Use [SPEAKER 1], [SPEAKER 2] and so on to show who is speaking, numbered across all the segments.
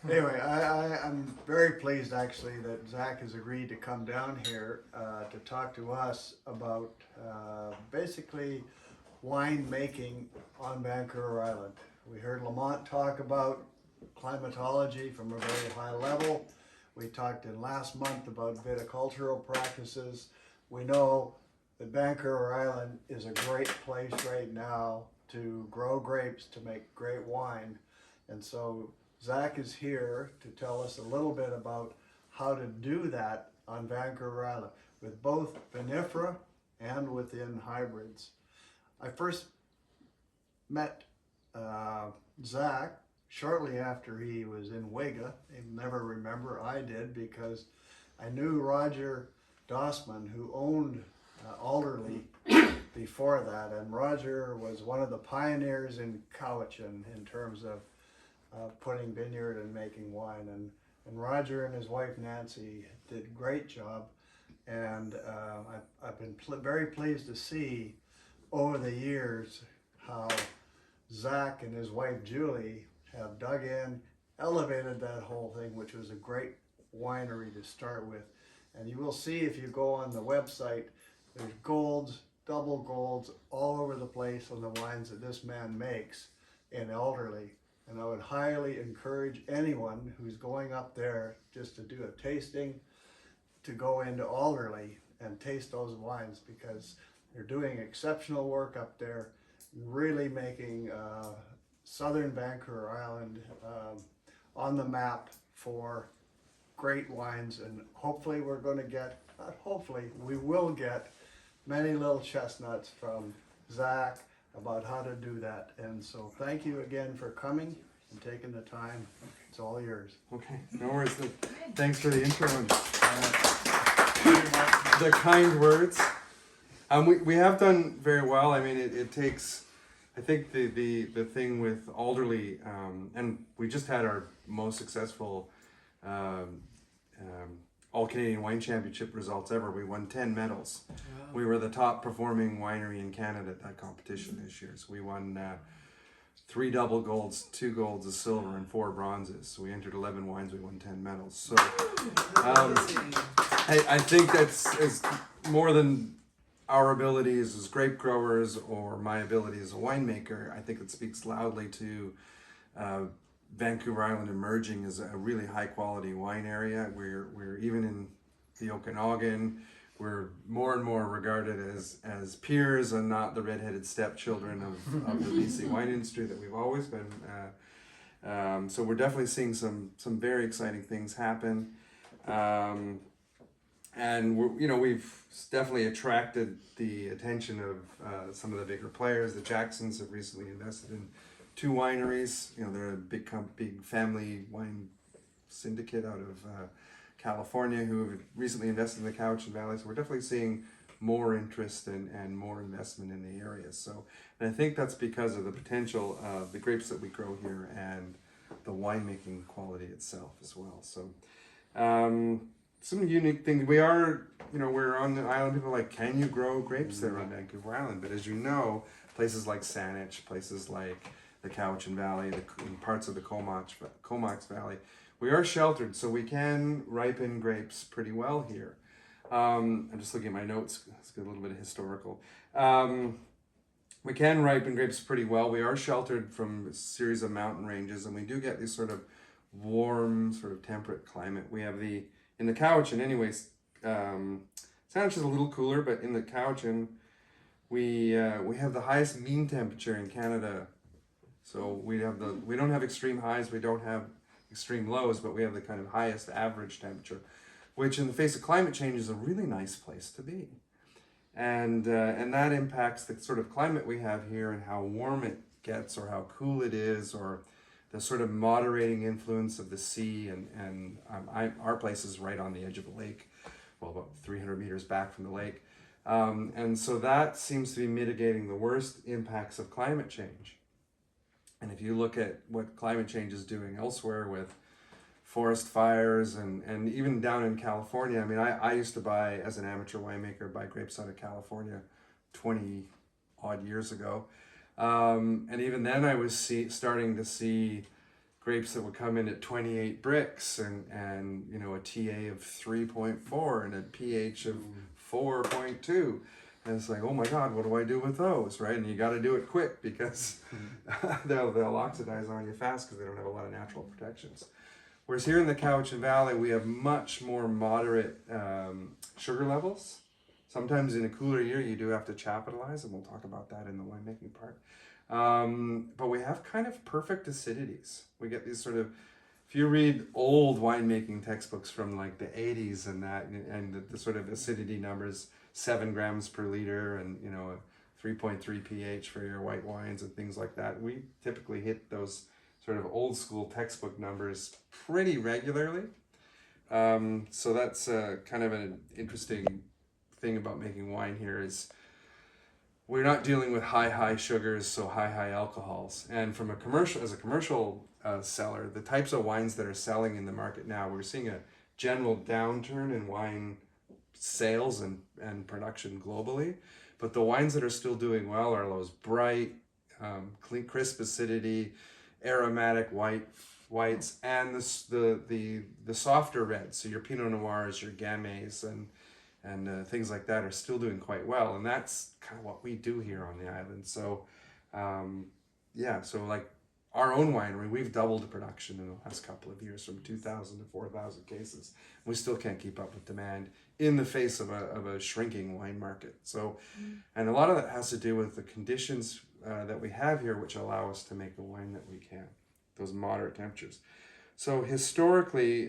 [SPEAKER 1] Anyway, I'm very pleased actually that Zach has agreed to come down here to talk to us about basically wine making on Vancouver Island. We heard Lamont talk about climatology from a very high level. We talked in last month about viticultural practices. We know that Vancouver Island is a great place right now to grow grapes to make great wine. And so Zach is here to tell us a little bit about how to do that on Vancouver Island with both vinifera and within hybrids. I first met Zach shortly after he was in Wega. I never remember, I did, because I knew Roger Dossman, who owned Alderlea before that, and Roger was one of the pioneers in Cowichan in terms of putting vineyard and making wine, and Roger and his wife Nancy did a great job, and I've been very pleased to see over the years how Zach and his wife Julie have dug in, elevated that whole thing, which was a great winery to start with. And you will see if you go on the website, there's golds, double golds all over the place on the wines that this man makes in Alderlea. And I would highly encourage anyone who's going up there just to do a tasting to go into Alderlea and taste those wines, because they're doing exceptional work up there, really making southern Vancouver Island on the map for great wines. And hopefully we're going to get, not hopefully, we will get many little chestnuts from Zach about how to do that. And so thank you again for coming and taking the time. It's all yours.
[SPEAKER 2] Okay, no worries. Thanks for the intro and the kind words. We have done very well. I mean, it takes, I think the thing with Alderlea, and we just had our most successful All Canadian Wine Championship results ever. We won 10 medals. Wow. We were the top performing winery in Canada at that competition this year. So we won 3 double golds, 2 golds, a silver, and 4 bronzes. So we entered 11 wines, we won 10 medals. So I think that's is more than our abilities as grape growers or my ability as a winemaker. I think it speaks loudly to Vancouver Island emerging as a really high quality wine area. We're even in the Okanagan, we're more and more regarded as peers and not the redheaded stepchildren of the BC wine industry that we've always been. So we're definitely seeing some very exciting things happen. And we've definitely attracted the attention of some of the bigger players. The Jacksons have recently invested in 2 wineries. They're a big family wine syndicate out of California who have recently invested in the Cowichan Valley. So we're definitely seeing more interest and more investment in the area. And I think that's because of the potential of the grapes that we grow here and the winemaking quality itself as well. So some unique things. We're on the island. People are like, can you grow grapes there on Vancouver Island? But as you know, places like Saanich, places like the Cowichan Valley, parts of the Comox Valley, we are sheltered, so we can ripen grapes pretty well here. I'm just looking at my notes. Let's get a little bit of historical. We can ripen grapes pretty well. We are sheltered from a series of mountain ranges, and we do get this sort of warm, sort of temperate climate. We have in the Cowichan anyways, Saanich is a little cooler, but in the Cowichan, we have the highest mean temperature in Canada. So we don't have extreme highs, we don't have extreme lows, but we have the kind of highest average temperature, which in the face of climate change is a really nice place to be. And that impacts the sort of climate we have here and how warm it gets or how cool it is, or the sort of moderating influence of the sea. And our place is right on the edge of a lake, well, about 300 meters back from the lake. And so that seems to be mitigating the worst impacts of climate change. And if you look at what climate change is doing elsewhere with forest fires and even down in California, I mean, I used to buy, as an amateur winemaker, buy grapes out of California 20 odd years ago. And even then I was starting to see grapes that would come in at 28 bricks and you know, a TA of 3.4 and a pH of 4.2. And it's like, oh my God, what do I do with those, right? And you got to do it quick because they'll oxidize on you fast because they don't have a lot of natural protections. Whereas here in the Cowichan Valley, we have much more moderate sugar levels. Sometimes in a cooler year, you do have to chapitalize, and we'll talk about that in the winemaking part. But we have kind of perfect acidities. We get these sort of, if you read old winemaking textbooks from like the 80s and that, and the sort of acidity numbers, 7 grams per liter and, you know, a 3.3 pH for your white wines and things like that. We typically hit those sort of old school textbook numbers pretty regularly. So that's kind of an interesting thing about making wine here is we're not dealing with high sugars, so high alcohols. And from a commercial seller, the types of wines that are selling in the market now, we're seeing a general downturn in wine sales and production globally. But the wines that are still doing well are those bright, clean, crisp acidity, aromatic whites, and the softer reds. So your Pinot Noirs, your Gamay, and things like that are still doing quite well, and that's kind of what we do here on the island. So so like our own winery, we've doubled the production in the last couple of years from 2,000 to 4,000 cases. We still can't keep up with demand in the face of a shrinking wine market. So, and a lot of that has to do with the conditions that we have here, which allow us to make the wine that we can, those moderate temperatures. So historically,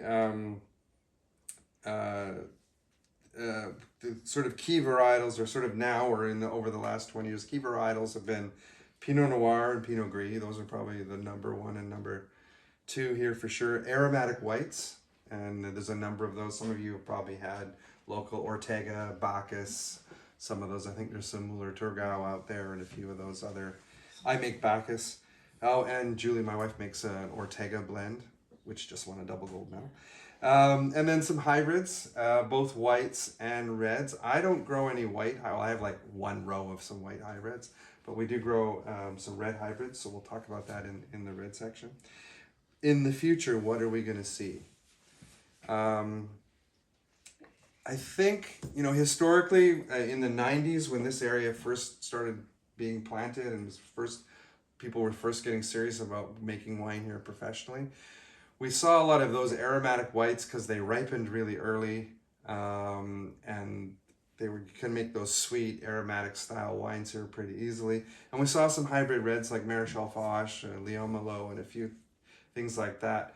[SPEAKER 2] the sort of key varietals are sort of now or over the last 20 years, key varietals have been Pinot Noir and Pinot Gris. Those are probably the number 1 and number 2 here for sure. Aromatic whites, and there's a number of those. Some of you have probably had local Ortega, Bacchus, some of those. I think there's some Muller Thurgau out there and a few of those other. I make Bacchus. Oh, and Julie, my wife, makes an Ortega blend, which just won a double gold medal. And then some hybrids, both whites and reds. I don't grow any white. Well, I have like 1 row of some white hybrids, but we do grow some red hybrids. So we'll talk about that in the red section. In the future, what are we going to see? I think, you know, historically in the 90s when this area first started being planted and people were first getting serious about making wine here professionally, we saw a lot of those aromatic whites because they ripened really early, and you can make those sweet aromatic style wines here pretty easily. And we saw some hybrid reds like Maréchal Foch, Leon Malo, and a few things like that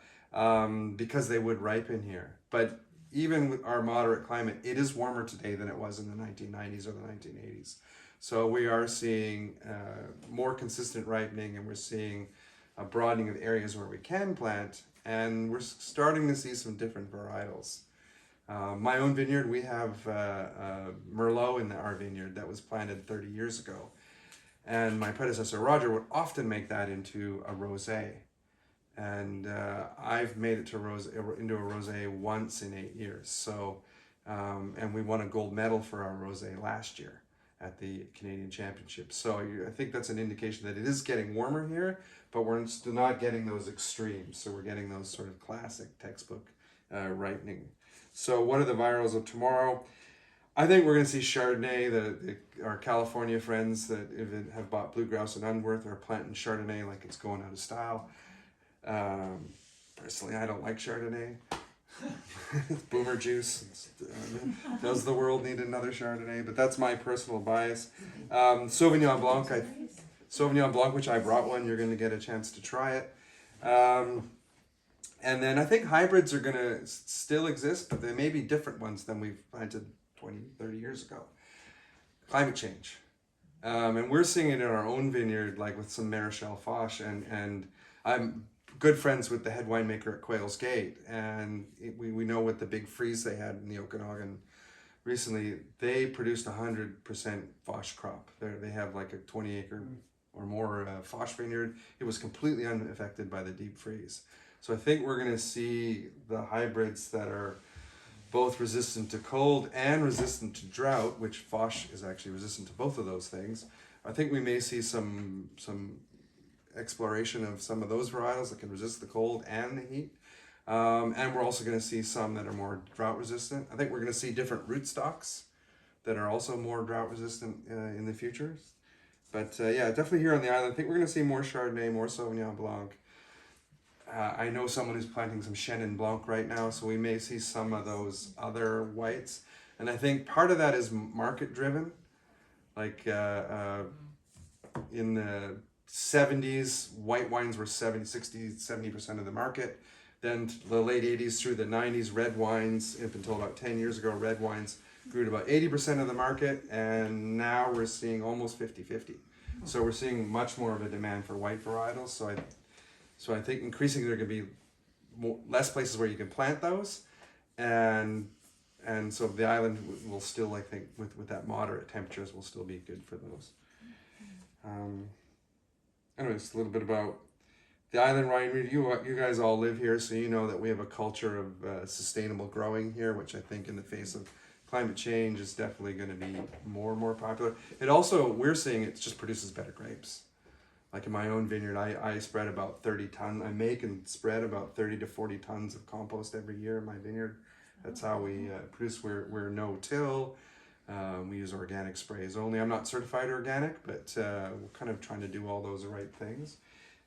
[SPEAKER 2] because they would ripen here. But even with our moderate climate, it is warmer today than it was in the 1990s or the 1980s. So we are seeing more consistent ripening, and we're seeing a broadening of areas where we can plant, and we're starting to see some different varietals. My own vineyard, we have Merlot in our vineyard that was planted 30 years ago. And my predecessor, Roger, would often make that into a rosé. And I've made it into a rosé once in 8 years. So, and we won a gold medal for our rosé last year at the Canadian Championship. So I think that's an indication that it is getting warmer here, but we're still not getting those extremes. So we're getting those sort of classic textbook ripening. So what are the virals of tomorrow? I think we're going to see Chardonnay. Our California friends that have bought Bluegrouse and Unworth are planting Chardonnay like it's going out of style. Personally, I don't like Chardonnay. It's boomer juice. Does the world need another Chardonnay? But that's my personal bias. Sauvignon Blanc, which I brought one. You're going to get a chance to try it. And then I think hybrids are going to still exist, but they may be different ones than we've planted 20, 30 years ago. Climate change. And we're seeing it in our own vineyard, like with some Maréchal Foch, and I'm good friends with the head winemaker at Quails Gate, and we know what the big freeze they had in the Okanagan recently. They produced 100% Foch crop. They have like a 20 acre or more Foch vineyard. It was completely unaffected by the deep freeze. So I think we're going to see the hybrids that are both resistant to cold and resistant to drought, which Foch is actually resistant to both of those things. I think we may see some exploration of some of those varietals that can resist the cold and the heat. And we're also going to see some that are more drought resistant. I think we're going to see different rootstocks that are also more drought resistant in the future. But yeah, definitely here on the island, I think we're going to see more Chardonnay, more Sauvignon Blanc. I know someone who's planting some Chenin Blanc right now, so we may see some of those other whites. And I think part of that is market driven. Like in the 70s, white wines were 70% of the market. Then the late 80s through the 90s, red wines, up until about 10 years ago, red wines grew to about 80% of the market. And now we're seeing almost 50-50. So we're seeing much more of a demand for white varietals. So I think increasingly there are going to be less places where you can plant those, and so the island will still, I think, with that moderate temperatures, will still be good for those. Anyways, a little bit about the island, Ryan. You guys all live here, so you know that we have a culture of sustainable growing here, which I think in the face of climate change is definitely going to be more and more popular. It also, we're seeing it just produces better grapes. Like in my own vineyard, I spread about 30 tons. I make and spread about 30 to 40 tons of compost every year in my vineyard. That's how we produce. We're no-till. We use organic sprays only. I'm not certified organic, but we're kind of trying to do all those right things.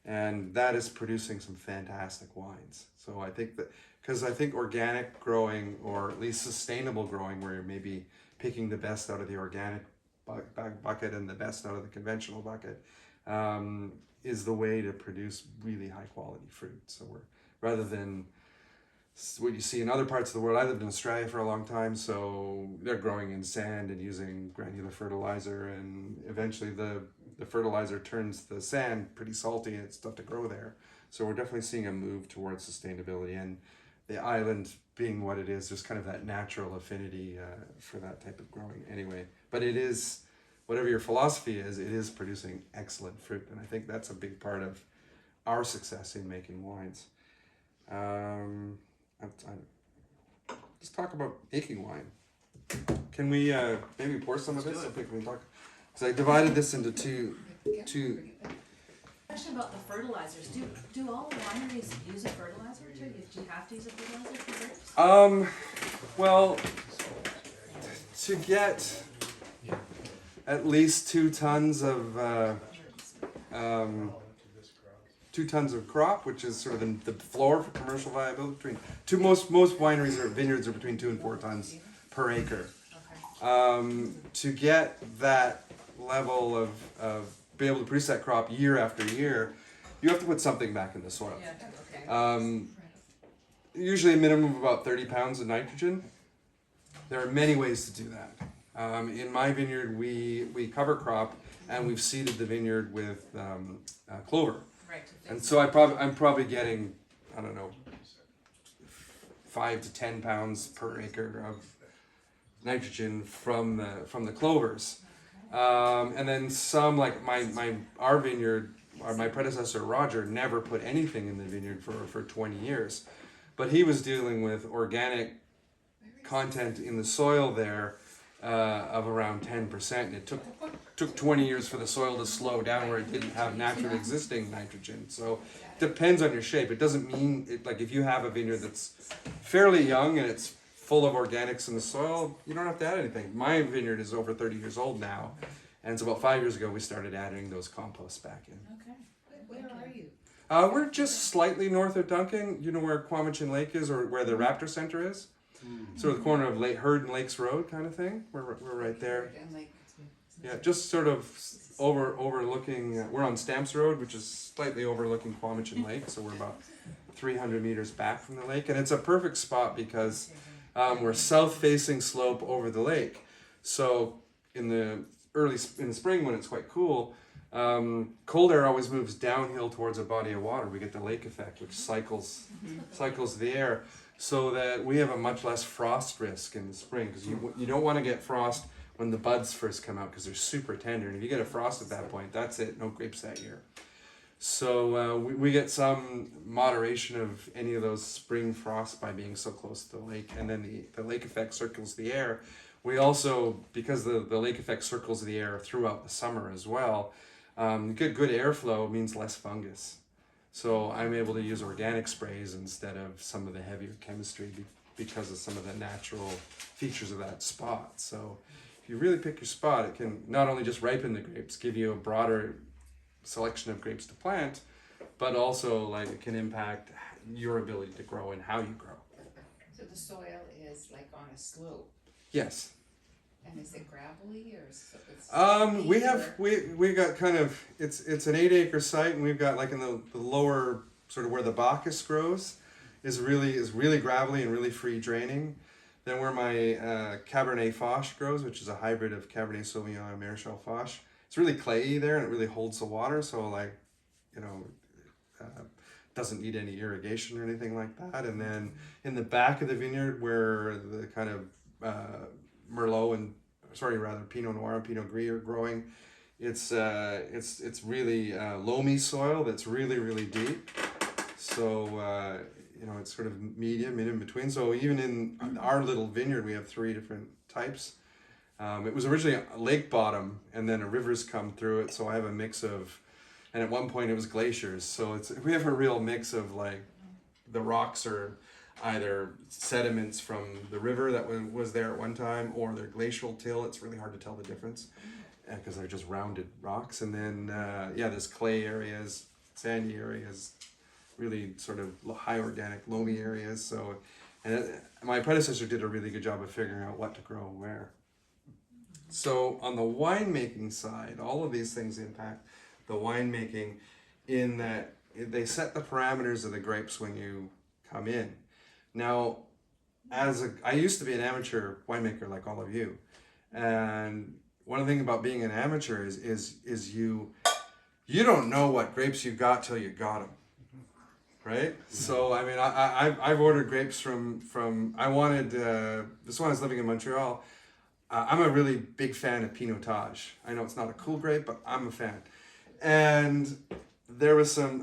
[SPEAKER 2] And that is producing some fantastic wines. So I think that, because I think organic growing, or at least sustainable growing, where you're maybe picking the best out of the organic bucket and the best out of the conventional bucket, is the way to produce really high quality fruit. So rather than what you see in other parts of the world. I lived in Australia for a long time, so they're growing in sand and using granular fertilizer, and eventually the fertilizer turns the sand pretty salty and it's tough to grow there. So we're definitely seeing a move towards sustainability, and the island being what it is, there's kind of that natural affinity for that type of growing anyway. But it is, whatever your philosophy is, it is producing excellent fruit, and I think that's a big part of our success in making wines. Let's talk about making wine. Can we maybe pour some of this? I think we can talk. So I divided this into two.
[SPEAKER 3] Question about the fertilizers. Do all wineries use a fertilizer too? Do you have to use a fertilizer for grapes?
[SPEAKER 2] Well, to get at least 2 tons of 2 tons of crop, which is sort of the floor for commercial viability. Most wineries or vineyards are between 2 and 4 tons per acre.
[SPEAKER 3] Okay.
[SPEAKER 2] To get that level of be able to produce that crop year after year, you have to put something back in the soil.
[SPEAKER 3] Yeah, okay.
[SPEAKER 2] Usually a minimum of about 30 pounds of nitrogen. There are many ways to do that. In my vineyard, we cover crop, and we've seeded the vineyard with clover.
[SPEAKER 3] Right.
[SPEAKER 2] And so I'm probably getting, I don't know, 5 to 10 pounds per acre of nitrogen from the clovers. And then some, like our vineyard, or my predecessor Roger, never put anything in the vineyard for 20 years. But he was dealing with organic content in the soil there of around 10%. And it took 20 years for the soil to slow down where it didn't have naturally existing nitrogen. So it depends on your shape. It doesn't mean, like if you have a vineyard that's fairly young and it's full of organics in the soil, you don't have to add anything. My vineyard is over 30 years old now, and so about 5 years ago we started adding those composts back in.
[SPEAKER 3] Okay. Where are you?
[SPEAKER 2] We're just slightly north of Duncan. You know where Quamachin Lake is, or where the Raptor Center is? Sort of the corner of Herd and Lakes Road kind of thing. We're right there. Yeah, just sort of overlooking, we're on Stamps Road, which is slightly overlooking Quamachin Lake, so we're about 300 meters back from the lake. And it's a perfect spot because we're south-facing slope over the lake. So in the spring when it's quite cool, cold air always moves downhill towards a body of water. We get the lake effect, which cycles the air, so that we have a much less frost risk in the spring, because you don't want to get frost when the buds first come out, because they're super tender, and if you get a frost at that point, that's it, no grapes that year. So we get some moderation of any of those spring frosts by being so close to the lake, and then the lake effect circles the air. We also, because the lake effect circles the air throughout the summer as well, Good airflow means less fungus. So I'm able to use organic sprays instead of some of the heavier chemistry because of some of the natural features of that spot. So if you really pick your spot, it can not only just ripen the grapes, give you a broader selection of grapes to plant, but also like it can impact your ability to grow and how you grow.
[SPEAKER 4] So the soil is like on a slope,
[SPEAKER 2] Yes.
[SPEAKER 4] and is it gravelly or it's
[SPEAKER 2] We got kind of it's an 8-acre site, and we've got like in the lower sort of where the Bacchus grows is really gravelly and really free draining. Then where my Cabernet Franc grows, which is a hybrid of Cabernet Sauvignon and Marichal Franc, it's really clayey there, and it really holds the water. So like, you know, doesn't need any irrigation or anything like that. And then in the back of the vineyard where the kind of Merlot and Pinot Noir and Pinot Gris are growing, it's really loamy soil that's really deep. So you know, it's sort of medium and in between. So even in our little vineyard, we have 3 different types. It was originally a lake bottom, and then a river's come through it. So I have a mix of, and at one point it was glaciers. So we have a real mix of like the rocks are either sediments from the river that was there at one time, or they're glacial till. It's really hard to tell the difference because they're just rounded rocks. And then there's clay areas, sandy areas, really sort of high organic, loamy areas. So, and my predecessor did a really good job of figuring out what to grow where. So on the winemaking side, all of these things impact the winemaking in that they set the parameters of the grapes when you come in. Now, I used to be an amateur winemaker like all of you, and one thing about being an amateur is you don't know what grapes you got till you got them. Right? So, I mean, I've ordered grapes from I wanted, this one I was living in Montreal. I'm a really big fan of Pinotage. I know it's not a cool grape, but I'm a fan. And there was some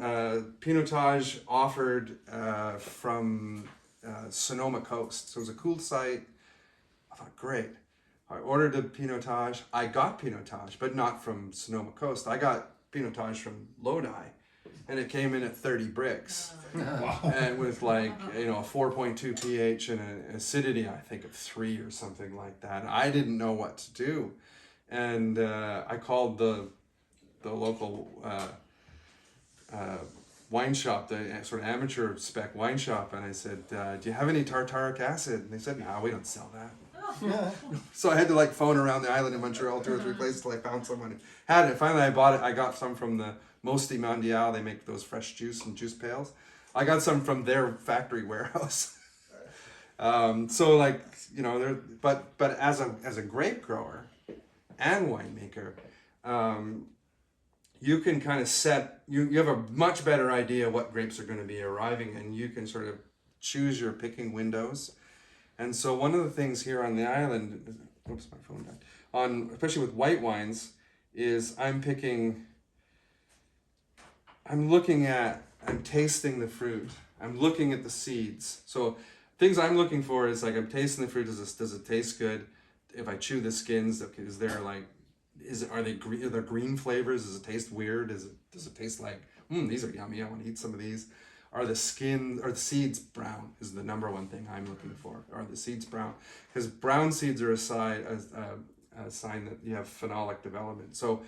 [SPEAKER 2] Pinotage offered from Sonoma Coast. So it was a cool site. I thought, great. I ordered a Pinotage. I got Pinotage, but not from Sonoma Coast. I got Pinotage from Lodi. And it came in at 30 bricks.
[SPEAKER 5] Wow.
[SPEAKER 2] And with like, you know, a 4.2 pH and an acidity, I think, of 3 or something like that. I didn't know what to do. And I called the local wine shop, the sort of amateur spec wine shop, and I said, do you have any tartaric acid? And they said, no, we don't sell that. So I had to like phone around the island in Montreal 2 or 3 places till I found someone who had it. Finally, I bought it. I got some from the Mosti Mondial. They make those fresh juice and juice pails. I got some from their factory warehouse. So like, you know, but as a grape grower and winemaker, you can kind of set, you have a much better idea what grapes are going to be arriving, and you can sort of choose your picking windows. And so one of the things here on the island, oops, my phone died, especially with white wines, is I'm tasting the fruit. I'm looking at the seeds. So things I'm looking for is like, I'm tasting the fruit. Does it taste good? If I chew the skins, okay, is there like, are there green flavors? Does it taste weird? Does it taste like, these are yummy, I want to eat some of these? Are the seeds brown is the number one thing I'm looking for. Are the seeds brown? Because brown seeds are a sign that you have phenolic development. So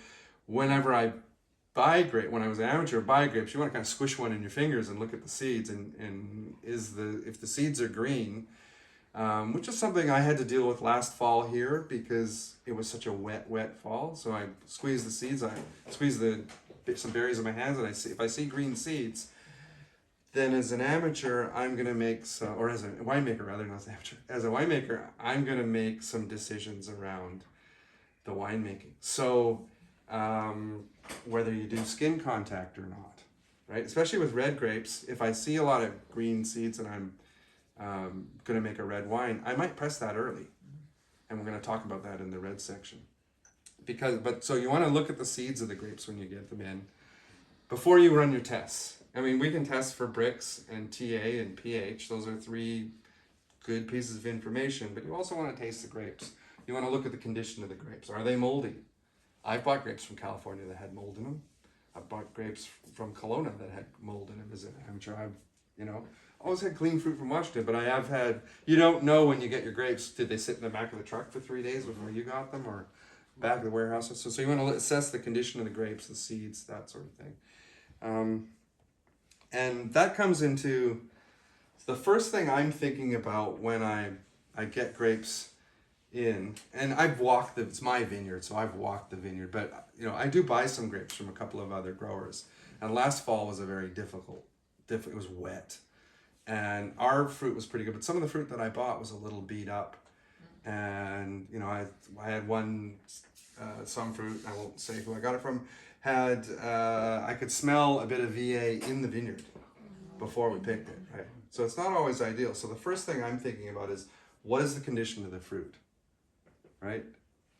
[SPEAKER 2] whenever I when I was an amateur, buy grapes, you want to kind of squish one in your fingers and look at the seeds, and if the seeds are green, which is something I had to deal with last fall here because it was such a wet fall. So I squeeze the seeds, I squeeze some berries in my hands, and if I see green seeds, then as an amateur, I'm going to make some, or as a winemaker rather, not as an amateur, as a winemaker, I'm going to make some decisions around the winemaking. So whether you do skin contact or not, right? Especially with red grapes, if I see a lot of green seeds and I'm going to make a red wine, I might press that early. And we're going to talk about that in the red section. So you want to look at the seeds of the grapes when you get them in before you run your tests. I mean, we can test for Brix and TA and pH. Those are 3 good pieces of information, but you also want to taste the grapes. You want to look at the condition of the grapes. Are they moldy? I bought grapes from California that had mold in them. I bought grapes from Kelowna that had mold in them as an amateur. I've, you know, always had clean fruit from Washington, but I have had, you don't know when you get your grapes, did they sit in the back of the truck for 3 days before you got them, or back of the warehouse? So you want to assess the condition of the grapes, the seeds, that sort of thing. And that comes into the first thing I'm thinking about when I get grapes in, and I've walked it's my vineyard, so I've walked the vineyard, but you know, I do buy some grapes from a couple of other growers. And last fall was a very difficult, it was wet. And our fruit was pretty good, but some of the fruit that I bought was a little beat up. And, you know, I had one, some fruit, I won't say who I got it from, had, I could smell a bit of VA in the vineyard before we picked it, right? So it's not always ideal. So the first thing I'm thinking about is, what is the condition of the fruit, right?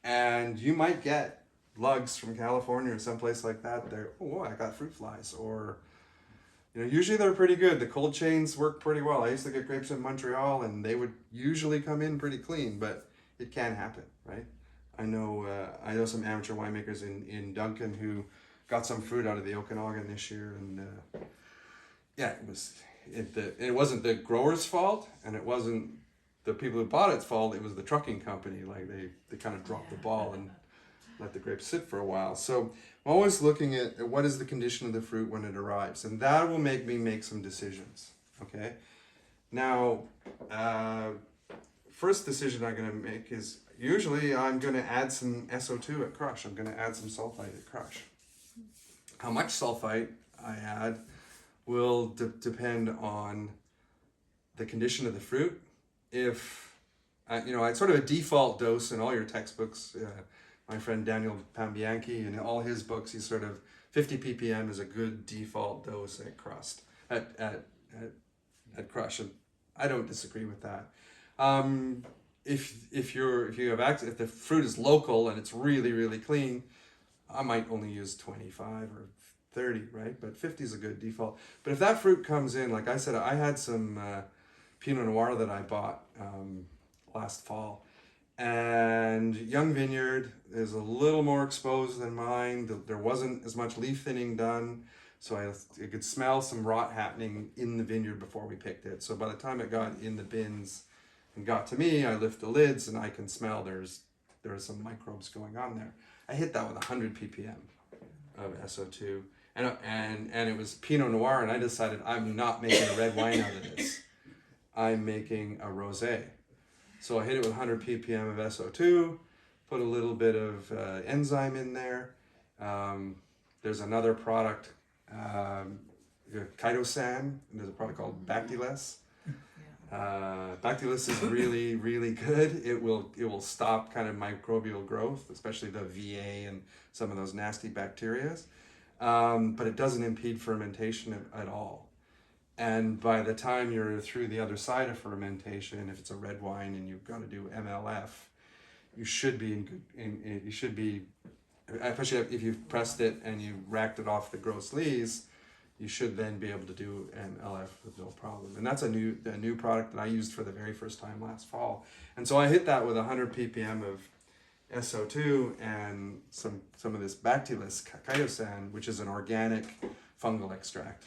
[SPEAKER 2] And you might get lugs from California or someplace like that. They're, oh, I got fruit flies, or, you know, usually they're pretty good. The cold chains work pretty well. I used to get grapes in Montreal, and they would usually come in pretty clean, but it can happen, right? I know some amateur winemakers in Duncan who got some fruit out of the Okanagan this year, and yeah, it wasn't the grower's fault, and it wasn't the people who bought its fault. It was the trucking company. Like they kind of dropped the ball and let the grapes sit for a while. So I'm always looking at what is the condition of the fruit when it arrives, and that will make me make some decisions. Okay. Now, first decision I'm going to make is usually I'm going to add some SO2 at crush. I'm going to add some sulfite at crush. How much sulfite I add will depend on the condition of the fruit. If, you know, it's sort of a default dose in all your textbooks. My friend Daniel Pambianchi, in all his books, he's sort of 50 ppm is a good default dose at crush, and I don't disagree with that. If the fruit is local and it's really clean, I might only use 25 or 30, right? But 50 is a good default. But if that fruit comes in, like I said, I had some Pinot Noir that I bought last fall, and young vineyard is a little more exposed than mine. There wasn't as much leaf thinning done, so I could smell some rot happening in the vineyard before we picked it. So by the time it got in the bins and got to me, I lift the lids and I can smell there's some microbes going on there. I hit that with 100 ppm of SO2, and it was Pinot Noir, and I decided I'm not making a red wine out of this. I'm making a rosé. So I hit it with 100 ppm of SO2, put a little bit of enzyme in there. There's another product, chitosan, and there's a product called Bactyless. Bactyless is really good. It will stop kind of microbial growth, especially the VA and some of those nasty bacteria. But it doesn't impede fermentation at all. And by the time you're through the other side of fermentation, if it's a red wine and you've got to do MLF, you should be you should be, especially if you've pressed it and you racked it off the gross lees, you should then be able to do MLF with no problem. And that's a new product that I used for the very first time last fall. And so I hit that with 100 ppm of SO2 and some of this Bactylus chitosan, which is an organic fungal extract.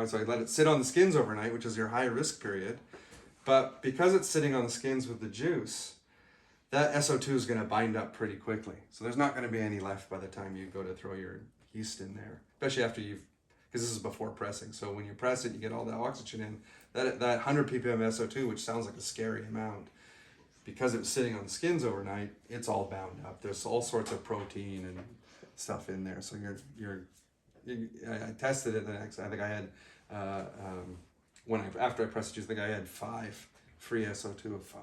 [SPEAKER 2] So I let it sit on the skins overnight, which is your high risk period. But because it's sitting on the skins with the juice, that SO2 is going to bind up pretty quickly. So there's not going to be any left by the time you go to throw your yeast in there, especially after because this is before pressing. So when you press it, you get all that oxygen in. That 100 ppm SO2, which sounds like a scary amount, because it was sitting on the skins overnight, it's all bound up. There's all sorts of protein and stuff in there. So I tested it the next. I think I had after I pressed the juice, I think I had 5 free SO2 of 5.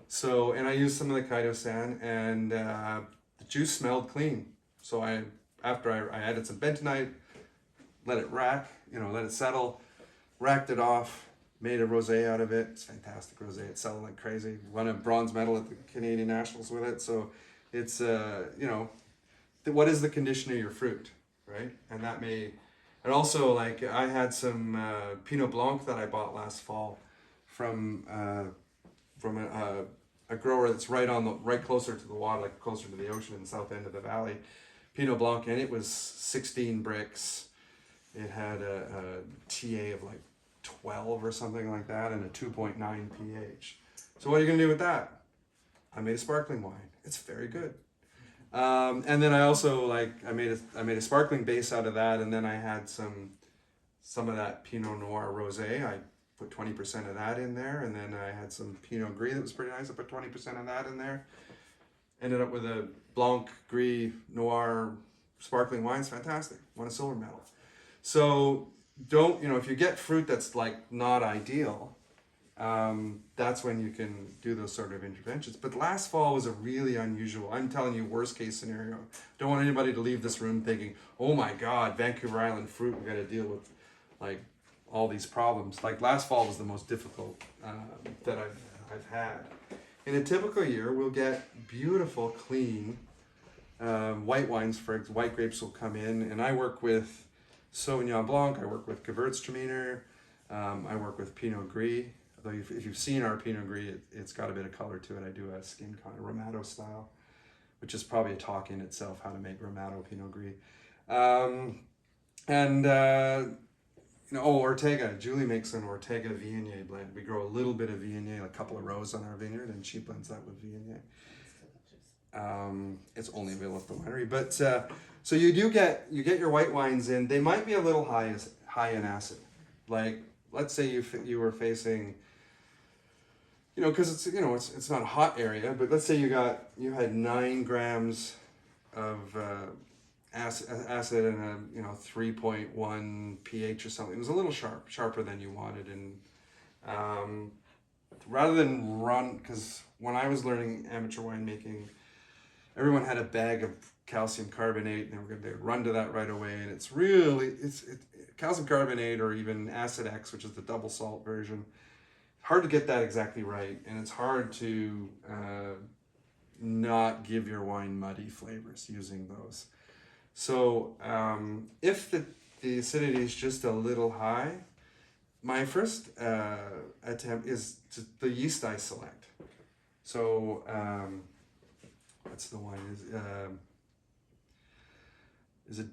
[SPEAKER 2] So, and I used some of the chitosan, and the juice smelled clean. So after I added some bentonite, let it let it settle, racked it off, made a rosé out of it. It's fantastic rosé. It's selling like crazy. Won a bronze medal at the Canadian Nationals with it. So it's, what is the condition of your fruit, right? And and also like I had some Pinot Blanc that I bought last fall from from a grower that's right closer to the water, like closer to the ocean in the south end of the valley, Pinot Blanc, and it was 16 bricks. It had a TA of like 12 or something like that, and a 2.9 pH. So what are you gonna do with that? I made a sparkling wine. It's very good. And then I also I made a sparkling base out of that, and then I had some of that Pinot Noir Rosé. I put 20% of that in there, and then I had some Pinot Gris that was pretty nice. I put 20% of that in there. Ended up with a Blanc Gris Noir sparkling wine. It's fantastic. Won a silver medal. So if you get fruit that's like not ideal, that's when you can do those sort of interventions. But last fall was a really unusual, I'm telling you, worst case scenario. Don't want anybody to leave this room thinking, oh my God, Vancouver Island fruit, we got to deal with like all these problems. Like last fall was the most difficult that I've had. In a typical year, we'll get beautiful, clean white wines. White grapes will come in, and I work with Sauvignon Blanc, I work with Gewürztraminer, I work with Pinot Gris. Although if you've seen our Pinot Gris, it's got a bit of color to it. I do a skin kind of Ramato style, which is probably a talk in itself, how to make Ramato Pinot Gris. Ortega. Julie makes an Ortega Viognier blend. We grow a little bit of Viognier, a couple of rows on our vineyard, and she blends that with Viognier. It's only available at the winery, but so you get your white wines in. They might be a little high in acid. Like let's say you were facing, because it's not a hot area, but let's say you had 9 grams of acid and a 3.1 pH or something. It was a little sharper than you wanted, and rather than run, because when I was learning amateur winemaking, everyone had a bag of calcium carbonate, and they would run to that right away. And it's calcium carbonate, or even Acid X, which is the double salt version. Hard to get that exactly right, and it's hard to not give your wine muddy flavors using those. So if the acidity is just a little high, my first attempt is the yeast I select. So what's the wine? Is it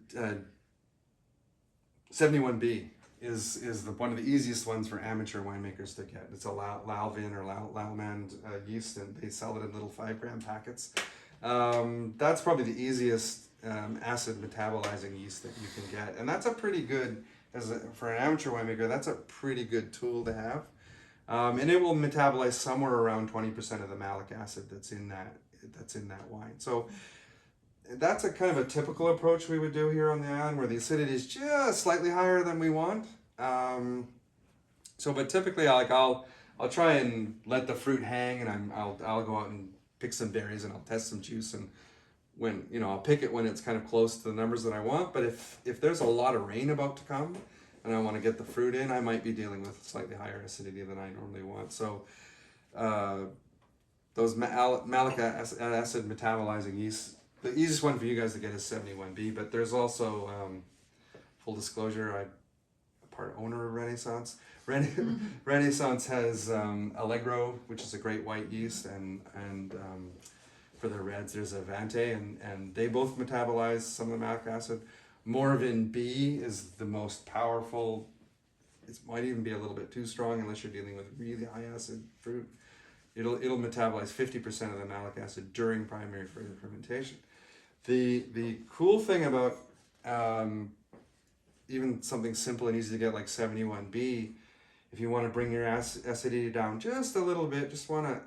[SPEAKER 2] 71B is one of the easiest ones for amateur winemakers to get. It's a Lalvin or Lalmand yeast, and they sell it in little 5-gram packets. That's probably the easiest acid metabolizing yeast that you can get, and that's a pretty good, for an amateur winemaker, that's a pretty good tool to have. And it will metabolize somewhere around 20% of the malic acid that's in that wine. So that's a kind of a typical approach we would do here on the island, where the acidity is just slightly higher than we want. But typically, I'll try and let the fruit hang, and I'll go out and pick some berries, and I'll test some juice, and when I'll pick it when it's kind of close to the numbers that I want. But if there's a lot of rain about to come, and I want to get the fruit in, I might be dealing with slightly higher acidity than I normally want. So those malic acid metabolizing yeast, the easiest one for you guys to get is 71B, but there's also, full disclosure, I'm a part owner of Renaissance. Renaissance has Allegro, which is a great white yeast, and for their reds there's Avante, and they both metabolize some of the malic acid. Morvin B is the most powerful. It might even be a little bit too strong unless you're dealing with really high acid fruit. It'll metabolize 50% of the malic acid during primary fermentation. The cool thing about even something simple and easy to get like 71B, if you want to bring your acidity down just a little bit, just want to,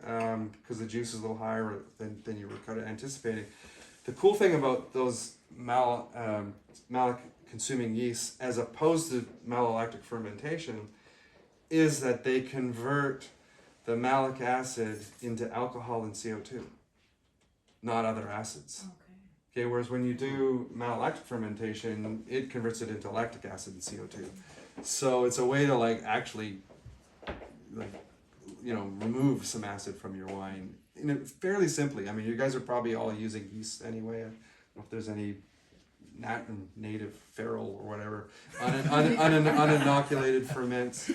[SPEAKER 2] because the juice is a little higher than you were kind of anticipating. The cool thing about those malic consuming yeasts, as opposed to malolactic fermentation, is that they convert the malic acid into alcohol and CO2, not other acids. Okay, whereas when you do malolactic fermentation, it converts it into lactic acid and CO2. So it's a way to actually remove some acid from your wine fairly simply. I mean, you guys are probably all using yeast anyway. I don't know if there's any native feral or whatever uninoculated ferments.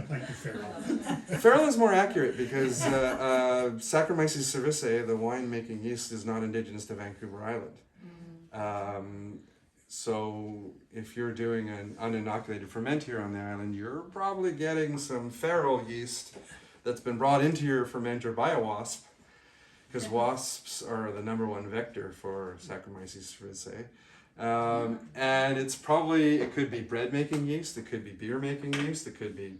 [SPEAKER 5] Like the Pharaoh.
[SPEAKER 2] Feral is more accurate because Saccharomyces cerevisiae, the wine-making yeast, is not indigenous to Vancouver Island. So if you're doing an uninoculated ferment here on the island, you're probably getting some feral yeast that's been brought into your fermenter by a wasp, because wasps are the #1 vector for Saccharomyces cerevisiae. And it could be bread making yeast, it could be beer making yeast, it could be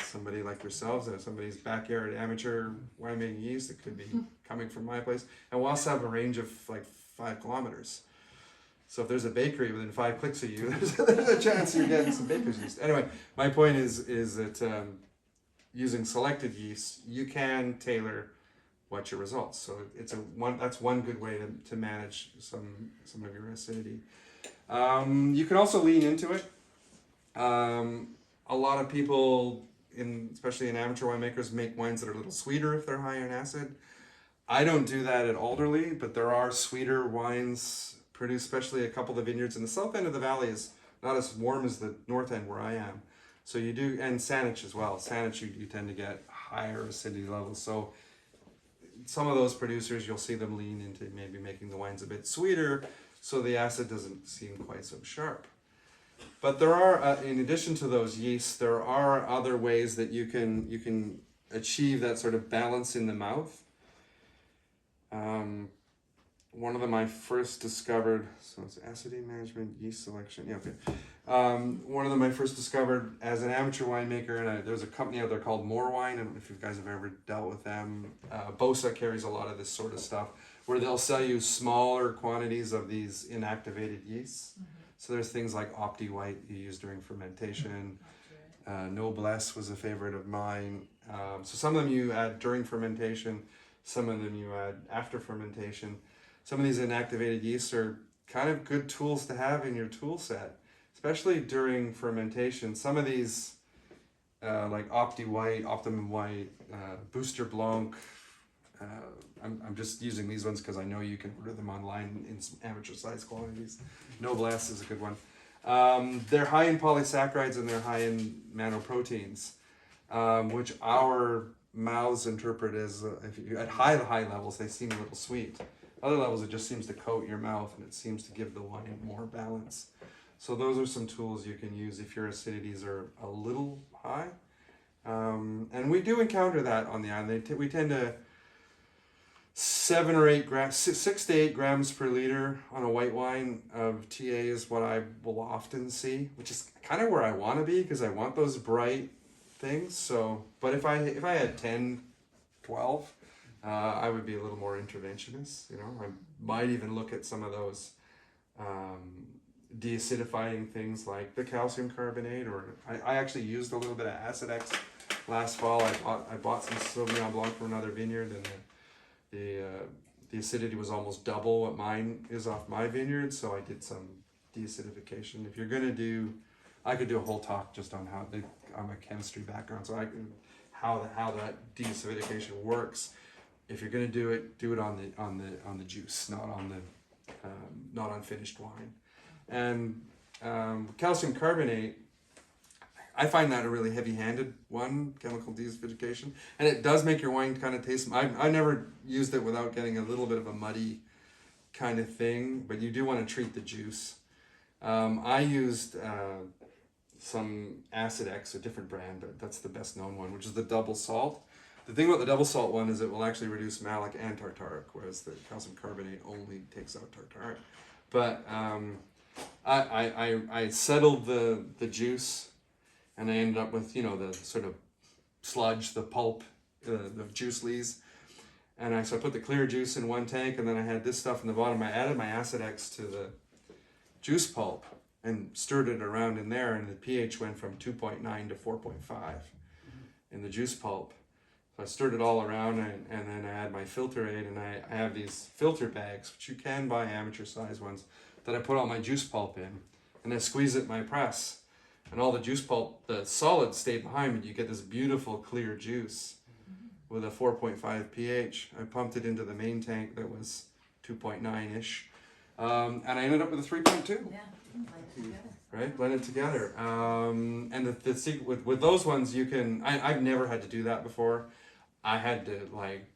[SPEAKER 2] somebody like yourselves, somebody's backyard amateur winemaking yeast, it could be coming from my place. And wasps have a range of like 5 kilometers. So if there's a bakery within 5 clicks of you, there's a chance you're getting some baker's yeast. Anyway, my point is that using selected yeast, you can tailor what's your results. So that's one good way to manage some of your acidity. You can also lean into it. A lot of people, especially in amateur winemakers, make wines that are a little sweeter if they're high in acid. I don't do that at Alderlea, but there are sweeter wines produced, especially a couple of the vineyards in the south end of the valley is not as warm as the north end where I am. So you do, and Saanich as well. Saanich, you tend to get higher acidity levels. So some of those producers, you'll see them lean into maybe making the wines a bit sweeter, so the acid doesn't seem quite so sharp. But there are, in addition to those yeasts, there are other ways that you can achieve that sort of balance in the mouth. One of them I first discovered, so it's acidity management, yeast selection, yeah, okay. One of them I first discovered as an amateur winemaker, and there's a company out there called More Wine. I don't know if you guys have ever dealt with them. Bosa carries a lot of this sort of stuff, where they'll sell you smaller quantities of these inactivated yeasts. So there's things like Opti White you use during fermentation. Noblesse was a favorite of mine. So some of them you add during fermentation, some of them you add after fermentation. Some of these inactivated yeasts are kind of good tools to have in your tool set, especially during fermentation. Some of these, like Opti White, Optimum White, Booster Blanc, I'm just using these ones because I know you can order them online in some amateur size quantities. Noblesse is a good one. They're high in polysaccharides and they're high in manoproteins, which our mouths interpret as, at high levels, they seem a little sweet. Other levels, it just seems to coat your mouth and it seems to give the wine more balance. So those are some tools you can use if your acidities are a little high. And we do encounter that on the island. We tend to 7 or 8 grams, 6 to 8 grams per liter on a white wine of TA is what I will often see, which is kind of where I want to be because I want those bright things. So, but if I had 10, 12, I would be a little more interventionist. You know, I might even look at some of those deacidifying things like the calcium carbonate, or I actually used a little bit of Acid X last fall. I bought some Sauvignon Blanc from another vineyard, and the acidity was almost double what mine is off my vineyard, so I did some deacidification. If you're gonna do, I could do a whole talk just on how I'm a chemistry background, so how that deacidification works. If you're gonna do it on the juice, not on finished wine. And calcium carbonate, I find that a really heavy-handed one, chemical deacidification, and it does make your wine kind of taste. I never used it without getting a little bit of a muddy kind of thing, but you do want to treat the juice. I used some Acid X, a different brand, but that's the best known one, which is the double salt. The thing about the double salt one is it will actually reduce malic and tartaric, whereas the calcium carbonate only takes out tartaric. But I settled the juice, and I ended up with, the sort of sludge, the pulp, the juice lees. And so I put the clear juice in one tank, and then I had this stuff in the bottom. I added my Acid X to the juice pulp and stirred it around in there, and the pH went from 2.9 to 4.5 in the juice pulp. So I stirred it all around, and then I had my filter aid, and I have these filter bags, which you can buy amateur size ones, that I put all my juice pulp in, and I squeeze it in my press. And all the juice pulp, the solids stay behind, but you get this beautiful clear juice with a 4.5 pH. I pumped it into the main tank that was 2.9-ish, And I ended up with a 3.2.
[SPEAKER 3] Yeah, blend it together.
[SPEAKER 2] Right, blend it together. And the secret with those ones, you can. I've never had to do that before. I had to like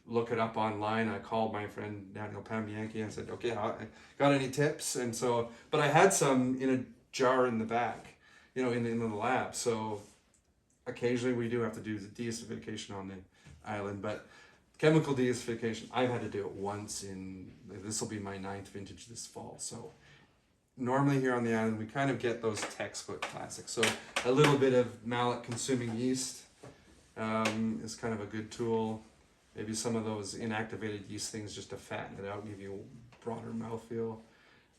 [SPEAKER 2] look it up online. I called my friend Daniel Pambianchi and said, "Okay, got any tips?" And so, but I had some in a jar in the back, in the lab. So occasionally we do have to do the deacidification on the island, but chemical deacidification, I've had to do it once this will be my 9th vintage this fall. So normally here on the island, we kind of get those textbook classics. So a little bit of mallet consuming yeast is kind of a good tool. Maybe some of those inactivated yeast things just to fatten it out, give you a broader mouthfeel.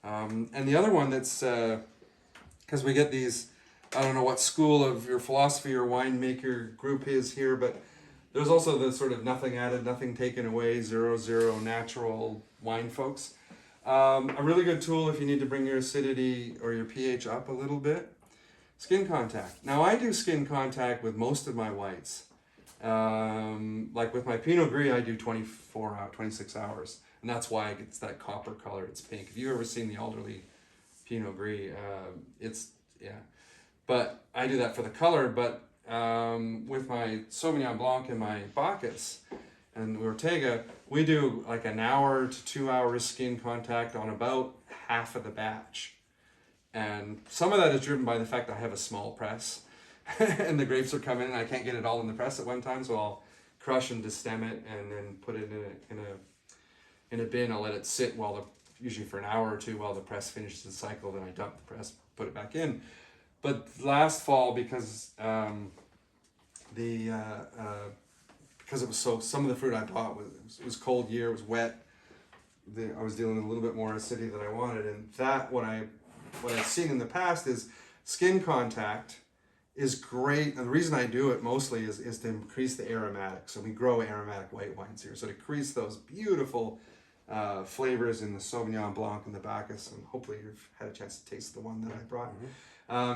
[SPEAKER 2] And the other one that's, because we get these, I don't know what school of your philosophy or winemaker group is here, but there's also the sort of nothing added, nothing taken away, 0 natural wine folks. A really good tool if you need to bring your acidity or your pH up a little bit. Skin contact. Now I do skin contact with most of my whites. Like with my Pinot Gris, I do 26 hours. And that's why it gets that copper color. It's pink. If you've ever seen the Alderlea Pinot Gris, But I do that for the color, but with my Sauvignon Blanc and my Bacchus and Ortega, we do like an hour to 2 hours skin contact on about half of the batch. And some of that is driven by the fact that I have a small press and the grapes are coming and I can't get it all in the press at one time, so I'll crush and destem it and then put it in a bin. I'll let it sit usually for an hour or two while the press finishes the cycle, then I dump the press, put it back in. But last fall, because because it was some of the fruit I bought it was cold year, it was wet. I was dealing with a little bit more acidity than I wanted, and what I've seen in the past is skin contact is great. And the reason I do it mostly is to increase the aromatics. So we grow aromatic white wines here, so to increase those beautiful flavors in the Sauvignon Blanc and the Bacchus, and hopefully you've had a chance to taste the one that I brought.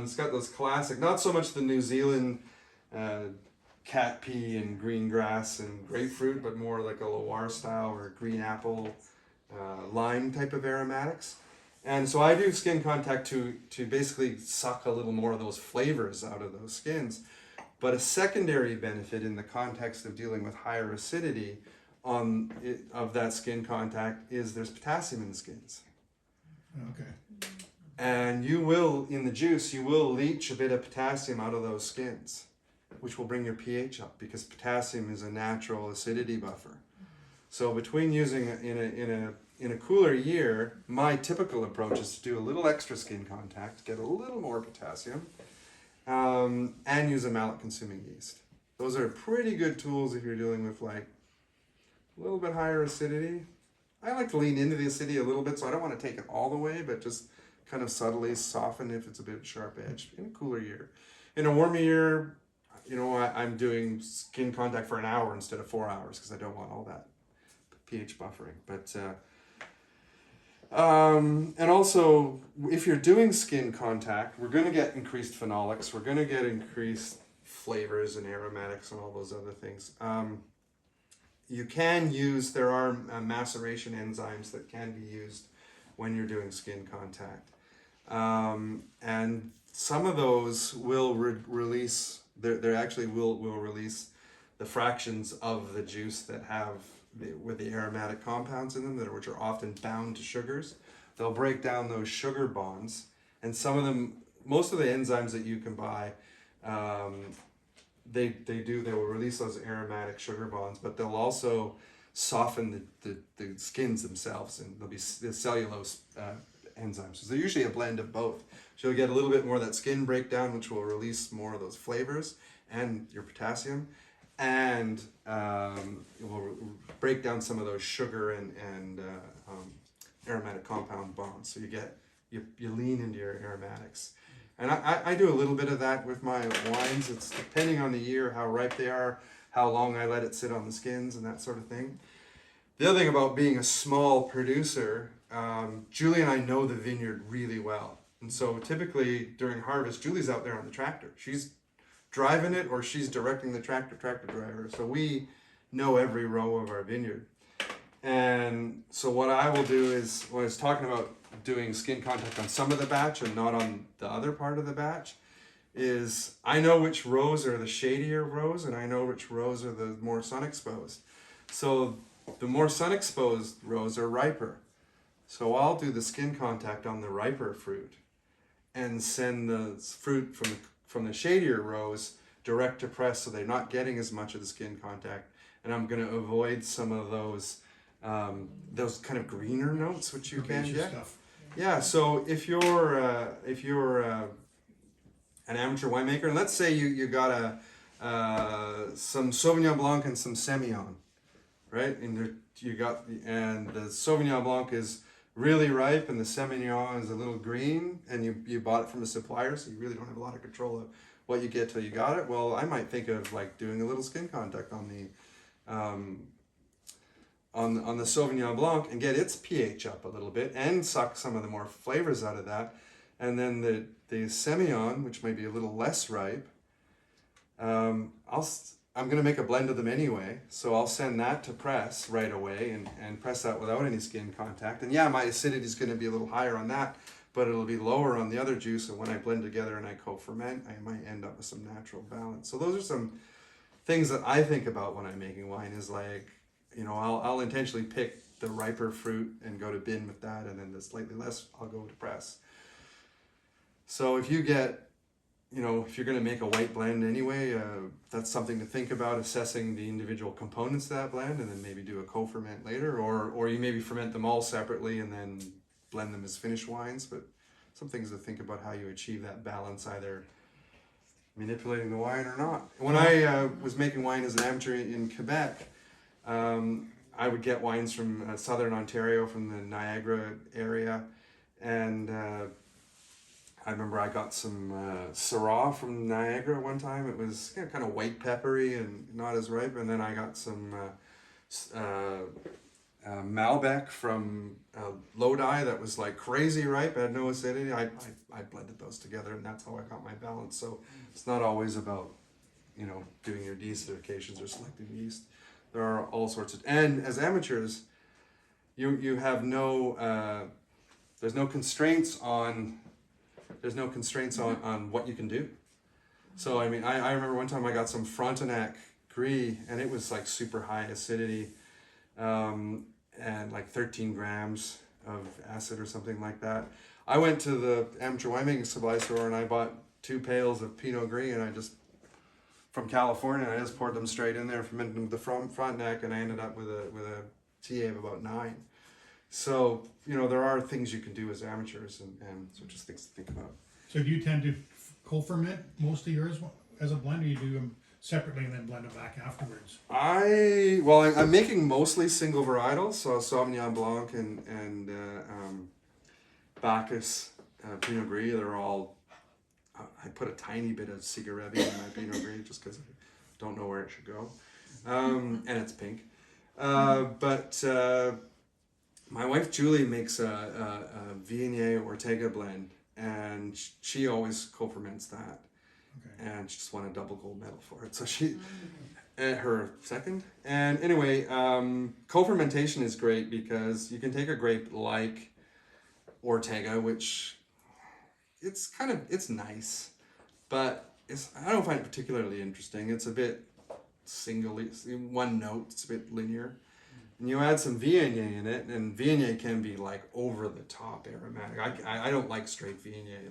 [SPEAKER 2] It's got those classic, not so much the New Zealand cat pea and green grass and grapefruit, but more like a Loire style or green apple, lime type of aromatics. And so I do skin contact to basically suck a little more of those flavors out of those skins. But a secondary benefit in the context of dealing with higher acidity of that skin contact is there's potassium in the skins.
[SPEAKER 5] Okay.
[SPEAKER 2] And in the juice, you will leach a bit of potassium out of those skins, which will bring your pH up because potassium is a natural acidity buffer. So between using in a cooler year, my typical approach is to do a little extra skin contact, get a little more potassium, and use a mallet consuming yeast. Those are pretty good tools if you're dealing with like a little bit higher acidity. I like to lean into the acidity a little bit, so I don't want to take it all the way, but just kind of subtly soften if it's a bit sharp edged in a cooler year. In a warmer year, I'm doing skin contact for an hour instead of 4 hours because I don't want all that pH buffering. But and also, if you're doing skin contact, we're going to get increased phenolics. We're going to get increased flavors and aromatics and all those other things. You can use, there are maceration enzymes that can be used when you're doing skin contact. And some of those will release, they actually will release the fractions of the juice that have with the aromatic compounds in them, which are often bound to sugars. They'll break down those sugar bonds, and some of them, most of the enzymes that you can buy, they will release those aromatic sugar bonds, but they'll also soften the skins themselves, and there'll be the cellulose enzymes. So they're usually a blend of both. So you'll get a little bit more of that skin breakdown, which will release more of those flavors and your potassium, and it will break down some of those sugar and aromatic compound bonds. So you lean into your aromatics. And I do a little bit of that with my wines. It's depending on the year, how ripe they are, how long I let it sit on the skins and that sort of thing. The other thing about being a small producer, Julie and I know the vineyard really well. And so typically during harvest, Julie's out there on the tractor. She's driving it or she's directing the tractor driver. So we know every row of our vineyard. And so what I will do is, when I was talking about doing skin contact on some of the batch and not on the other part of the batch, is I know which rows are the shadier rows and I know which rows are the more sun exposed. So the more sun exposed rows are riper. So I'll do the skin contact on the riper fruit and send the fruit from the shadier rows direct to press, so they're not getting as much of the skin contact. And I'm going to avoid some of those kind of greener notes which you can get.
[SPEAKER 5] Stuff.
[SPEAKER 2] Yeah. So if you're an amateur winemaker, and let's say you got some Sauvignon Blanc and some Semillon, right? And the Sauvignon Blanc is really ripe and the Semillon is a little green, and you bought it from a supplier, so you really don't have a lot of control of what you get till you got it. Well, I might think of like doing a little skin contact on the Sauvignon Blanc and get its pH up a little bit and suck some of the more flavors out of that. And then the Semillon, which may be a little less ripe, I'm going to make a blend of them anyway. So I'll send that to press right away and press that without any skin contact. And yeah, my acidity is going to be a little higher on that, but it'll be lower on the other juice. And when I blend together and I co-ferment, I might end up with some natural balance. So those are some things that I think about when I'm making wine, is like, I'll intentionally pick the riper fruit and go to bin with that, and then the slightly less I'll go to press. So if you get, if you're going to make a white blend anyway, that's something to think about, assessing the individual components of that blend, and then maybe do a co-ferment later, or you maybe ferment them all separately and then blend them as finished wines. But some things to think about how you achieve that balance, either manipulating the wine or not. When I was making wine as an amateur in Quebec, I would get wines from southern Ontario, from the Niagara area, and I remember I got some Syrah from Niagara one time. It was kind of white peppery and not as ripe, and then I got some Malbec from Lodi that was like crazy ripe, had no acidity. I blended those together, and that's how I got my balance. So it's not always about doing your deacidifications or selecting yeast. There are all sorts of, and as amateurs, you have no there's no constraints on what you can do. So I mean, I remember one time I got some Frontenac Gris, and it was like super high acidity, and like 13 grams of acid or something like that. I went to the amateur winemaking supply store and I bought 2 pails of Pinot Gris, and I just, from California, I just poured them straight in there, fermented them with the Frontenac, and I ended up with a TA of about 9. So, there are things you can do as amateurs, and so just things to think about.
[SPEAKER 5] So do you tend to co-ferment most of yours as a blend, or you do them separately and then blend them back afterwards?
[SPEAKER 2] I'm making mostly single varietals, so Sauvignon Blanc and Bacchus, Pinot Gris, they're all, I put a tiny bit of Cigaretti in my Pinot Gris just because I don't know where it should go. And it's pink. But my wife Julie makes a Viognier Ortega blend, and she always co-ferments that.
[SPEAKER 5] Okay.
[SPEAKER 2] And she just won a double gold medal for it. So she, her second. And anyway, co-fermentation is great because you can take a grape like Ortega, which it's nice, but I don't find it particularly interesting. It's a bit one note, it's a bit linear. And you add some Viognier in it, and Viognier can be like over the top aromatic. I don't like straight Viognier,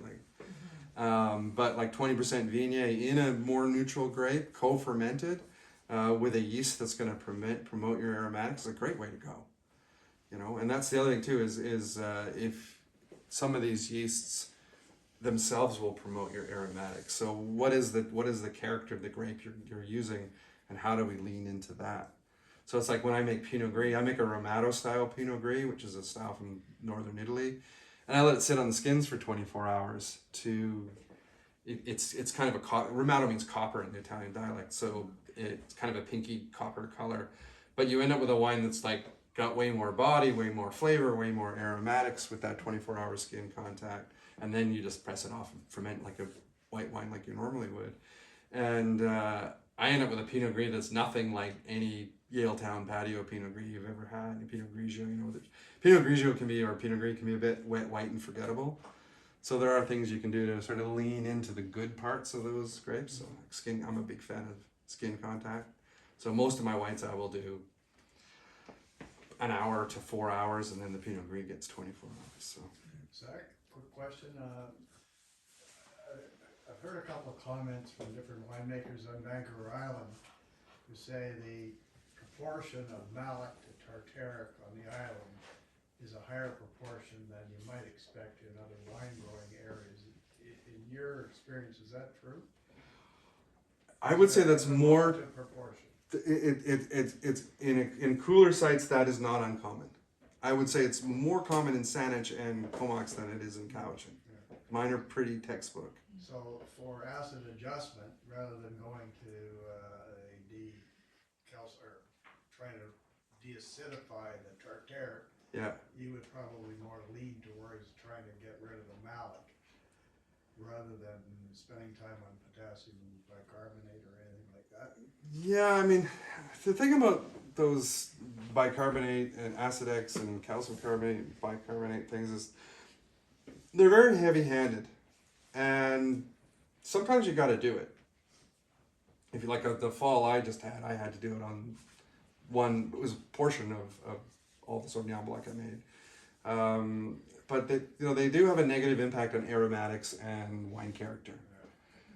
[SPEAKER 2] but like 20% Viognier in a more neutral grape, co-fermented, with a yeast that's going to promote your aromatics, is a great way to go. And that's the other thing too, is if some of these yeasts themselves will promote your aromatics. So what is the character of the grape you're using, and how do we lean into that? So it's like when I make Pinot Gris, I make a Romato style Pinot Gris, which is a style from northern Italy, and I let it sit on the skins for 24 hours it's kind of Romato means copper in the Italian dialect, so it's kind of a pinky copper color, but you end up with a wine that's like got way more body, way more flavor, way more aromatics with that 24-hour skin contact, and then you just press it off and ferment like a white wine like you normally would. And I end up with a Pinot Gris that's nothing like any Yaletown patio Pinot Gris you've ever had, any Pinot Grigio, you know, that Pinot Grigio can be, or Pinot Gris can be a bit wet, white, and forgettable. So there are things you can do to sort of lean into the good parts of those grapes. So like skin, I'm a big fan of skin contact. So most of my whites I will do an hour to 4 hours, and then the Pinot Gris gets 24 hours. So.
[SPEAKER 1] Zach, quick question. I've heard a couple of comments from different winemakers on Vancouver Island who say the proportion of Malec to Tartaric on the island is a higher proportion than you might expect in other wine growing areas. In your experience, is that true?
[SPEAKER 2] I would say that's more.
[SPEAKER 1] Proportion.
[SPEAKER 2] It's in cooler sites that is not uncommon. I would say it's more common in Saanich and Comox than it is in Cowichan.
[SPEAKER 1] Yeah.
[SPEAKER 2] Mine are pretty textbook.
[SPEAKER 1] So for acid adjustment, rather than going to trying to deacidify the Tartaric,
[SPEAKER 2] Yeah.
[SPEAKER 1] you would probably more lean towards trying to get rid of the malic rather than spending time on potassium bicarbonate or anything like that.
[SPEAKER 2] Yeah, I mean, the thing about those bicarbonate and Acidex and calcium carbonate, bicarbonate things is they're very heavy-handed, and sometimes you got to do it. If you like the fall I just had, I had to do it on one. It was a portion of all the Sauvignon Blanc I made. But they do have a negative impact on aromatics and wine character.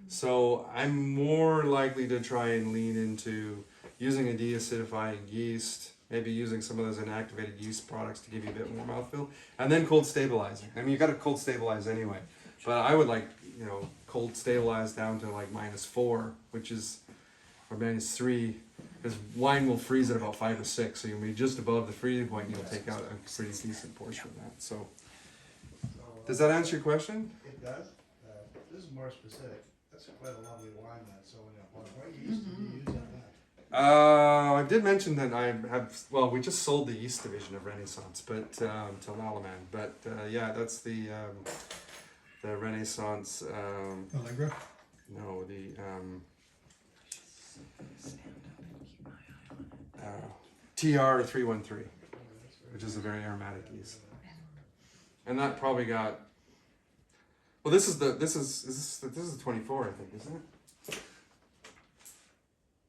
[SPEAKER 2] So I'm more likely to try and lean into using a deacidifying yeast, maybe using some of those inactivated yeast products to give you a bit more mouthfeel, and then cold stabilizing. I mean, you got to cold stabilize anyway, but I would like, cold stabilize down to like -4, which is, or -3, because wine will freeze at about 5 or 6, so you'll be just above the freezing point, and you'll take out a pretty decent portion of that. So, does that answer your question?
[SPEAKER 1] It does. This is more specific. That's quite a lovely wine, that Sauvignon Blanc. What yeast did you use on that?
[SPEAKER 2] I did mention that I have, well, we just sold the yeast division of Renaissance, but to Lalaman. But yeah, that's the Renaissance.
[SPEAKER 5] Allegra?
[SPEAKER 2] No, the TR313, which is a very aromatic yeast, and that probably got. Well, this is the 24, I think, isn't it?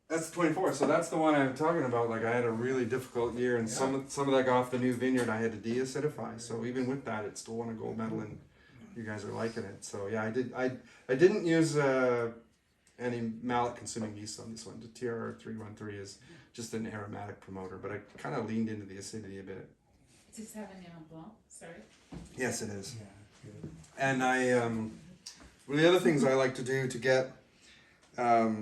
[SPEAKER 2] That's the 24. So that's the one I'm talking about. Like I had a really difficult year, and some of that got off the new vineyard. I had to deacidify. So even with that, it still won a gold medal, and you guys are liking it. So yeah, I didn't use any mallet consuming yeast on this one. The TR313 is just an aromatic promoter, but I kind of leaned into the acidity a bit.
[SPEAKER 4] Is it Sauvignon Blanc? Sorry.
[SPEAKER 2] Yes, it is.
[SPEAKER 1] Yeah, good.
[SPEAKER 2] And I, one of the other things I like to do to get, I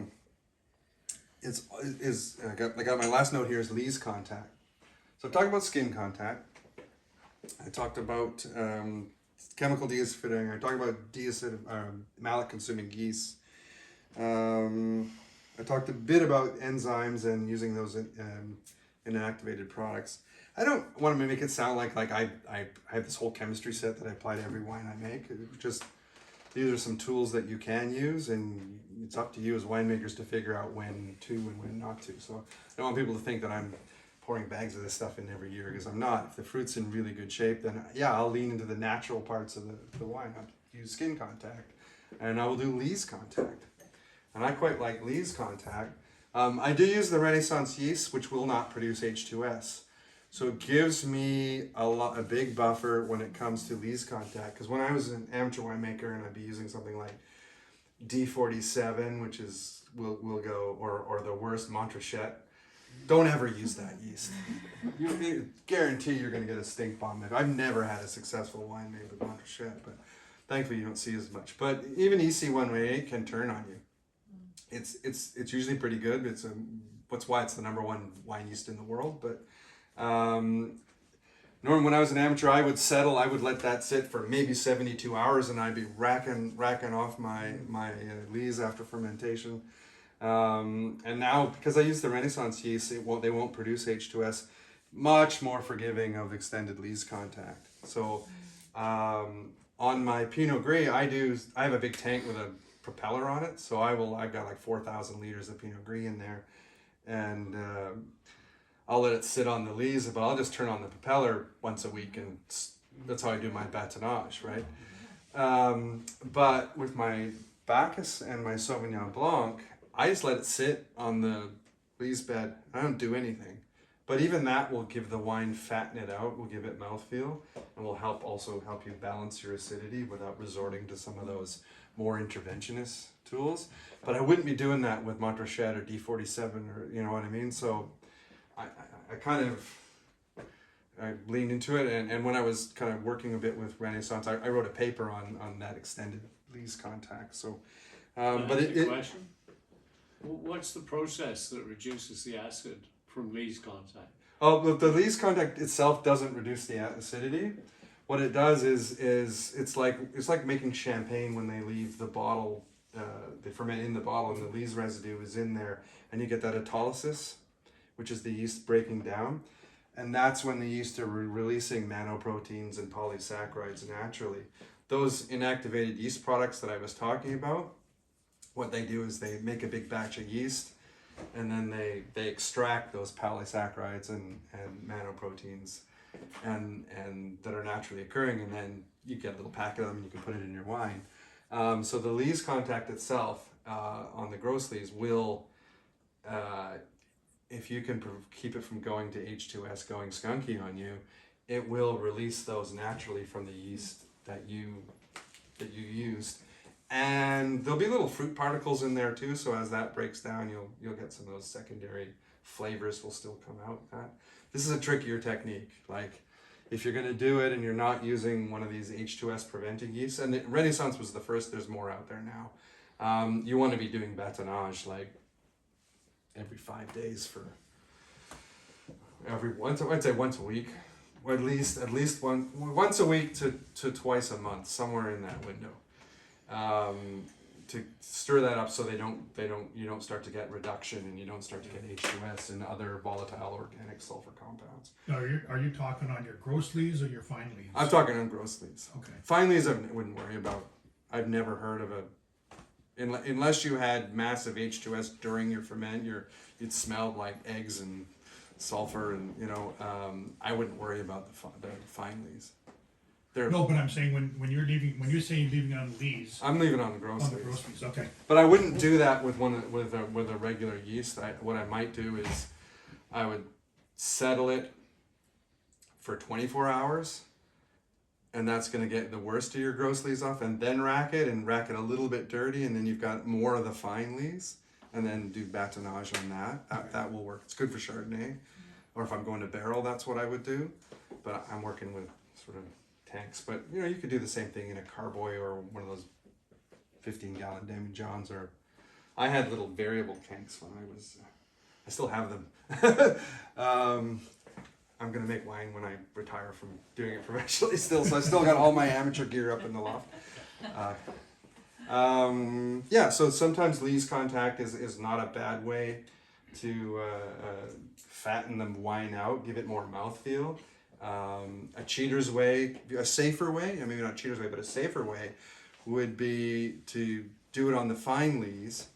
[SPEAKER 2] got my last note here is lees contact. So I've talked about skin contact. I talked about chemical deacidification. I talked about mallet consuming yeast. I talked a bit about enzymes and using those in inactivated products. I don't want to make it sound like I have this whole chemistry set that I apply to every wine I make. Just these are some tools that you can use, and it's up to you as winemakers to figure out when to and when not to. So I don't want people to think that I'm pouring bags of this stuff in every year, because I'm not. If the fruit's in really good shape, then yeah, I'll lean into the natural parts of the wine. I'll use skin contact, and I will do lees contact. And I quite like lees contact. I do use the Renaissance yeast, which will not produce H2S. So it gives me a big buffer when it comes to lees contact. Because when I was an amateur winemaker and I'd be using something like D47, which is will go, or the worst, Montrachet, don't ever use that yeast. You guarantee you're going to get a stink bomb. I've never had a successful wine made with Montrachet, but thankfully you don't see as much. But even EC188 can turn on you. It's usually pretty good. That's why it's the #1 wine yeast in the world. But normally when I was an amateur, I would let that sit for maybe 72 hours, and I'd be racking off my lees after fermentation. And now, because I use the Renaissance yeast, they won't produce H2S. Much more forgiving of extended lees contact. So on my Pinot Gris, I have a big tank with a propeller on it, so I've got like 4,000 liters of Pinot Gris in there, and I'll let it sit on the lees, but I'll just turn on the propeller once a week, and that's how I do my batonnage, right? But with my Bacchus and my Sauvignon Blanc, I just let it sit on the lees bed. I don't do anything. But even that will give the wine, fatten it out, will give it mouthfeel, and will also help you balance your acidity without resorting to some of those more interventionist tools. But I wouldn't be doing that with Montrachet or D47, or you know what I mean? So I kind of leaned into it, and when I was kind of working a bit with Renaissance, I wrote a paper on that extended lees contact. So, but
[SPEAKER 6] question. What's the process that reduces the acid from lees contact?
[SPEAKER 2] Oh, the lees contact itself doesn't reduce the acidity. What it does is it's like making champagne when they leave the bottle. They ferment in the bottle, and the lees residue is in there, and you get that autolysis, which is the yeast breaking down, and that's when the yeast are releasing nanoproteins and polysaccharides naturally. Those inactivated yeast products that I was talking about, what they do is they make a big batch of yeast, and then they extract those polysaccharides and nanoproteins and that are naturally occurring, and then you get a little packet of them and you can put it in your wine. So the lees contact itself on the gross lees will, if you can keep it from going to H2S, going skunky on you, it will release those naturally from the yeast that you used. And there'll be little fruit particles in there too, so as that breaks down, you'll get some of those secondary flavors will still come out. This is a trickier technique. Like, if you're going to do it and you're not using one of these H2S preventing yeasts, and Renaissance was the first, there's more out there now. You want to be doing batonnage like every 5 days for I'd say once a week, or at least once a week to twice a month, somewhere in that window. To stir that up so you don't start to get reduction, and you don't start to get H2S and other volatile organic sulfur compounds.
[SPEAKER 5] Now, are you talking on your gross lees or your fine lees?
[SPEAKER 2] I'm talking on gross lees.
[SPEAKER 5] Okay.
[SPEAKER 2] Fine lees I wouldn't worry about. I've never heard of unless you had massive H2S during your ferment, it smelled like eggs and sulfur, and I wouldn't worry about the fine lees.
[SPEAKER 5] No, but I'm saying when you're saying leaving it on the lees.
[SPEAKER 2] I'm leaving on the gross
[SPEAKER 5] On the
[SPEAKER 2] lees.
[SPEAKER 5] gross lees, okay.
[SPEAKER 2] But I wouldn't do that with a regular yeast. What I might do is I would settle it for 24 hours, and that's going to get the worst of your gross lees off, and then rack it a little bit dirty, and then you've got more of the fine lees, and then do batonnage on that. That will work. It's good for Chardonnay, or if I'm going to barrel, that's what I would do. But I'm working with sort of tanks, but you could do the same thing in a carboy or one of those 15-gallon demijohns, or I had little variable tanks when I still have them. I'm gonna make wine when I retire from doing it professionally still, so I still got all my amateur gear up in the loft. So sometimes lees contact is not a bad way to fatten the wine out, give it more mouthfeel. A cheater's way, a safer way, maybe not cheater's way, but a safer way would be to do it on the fine lees,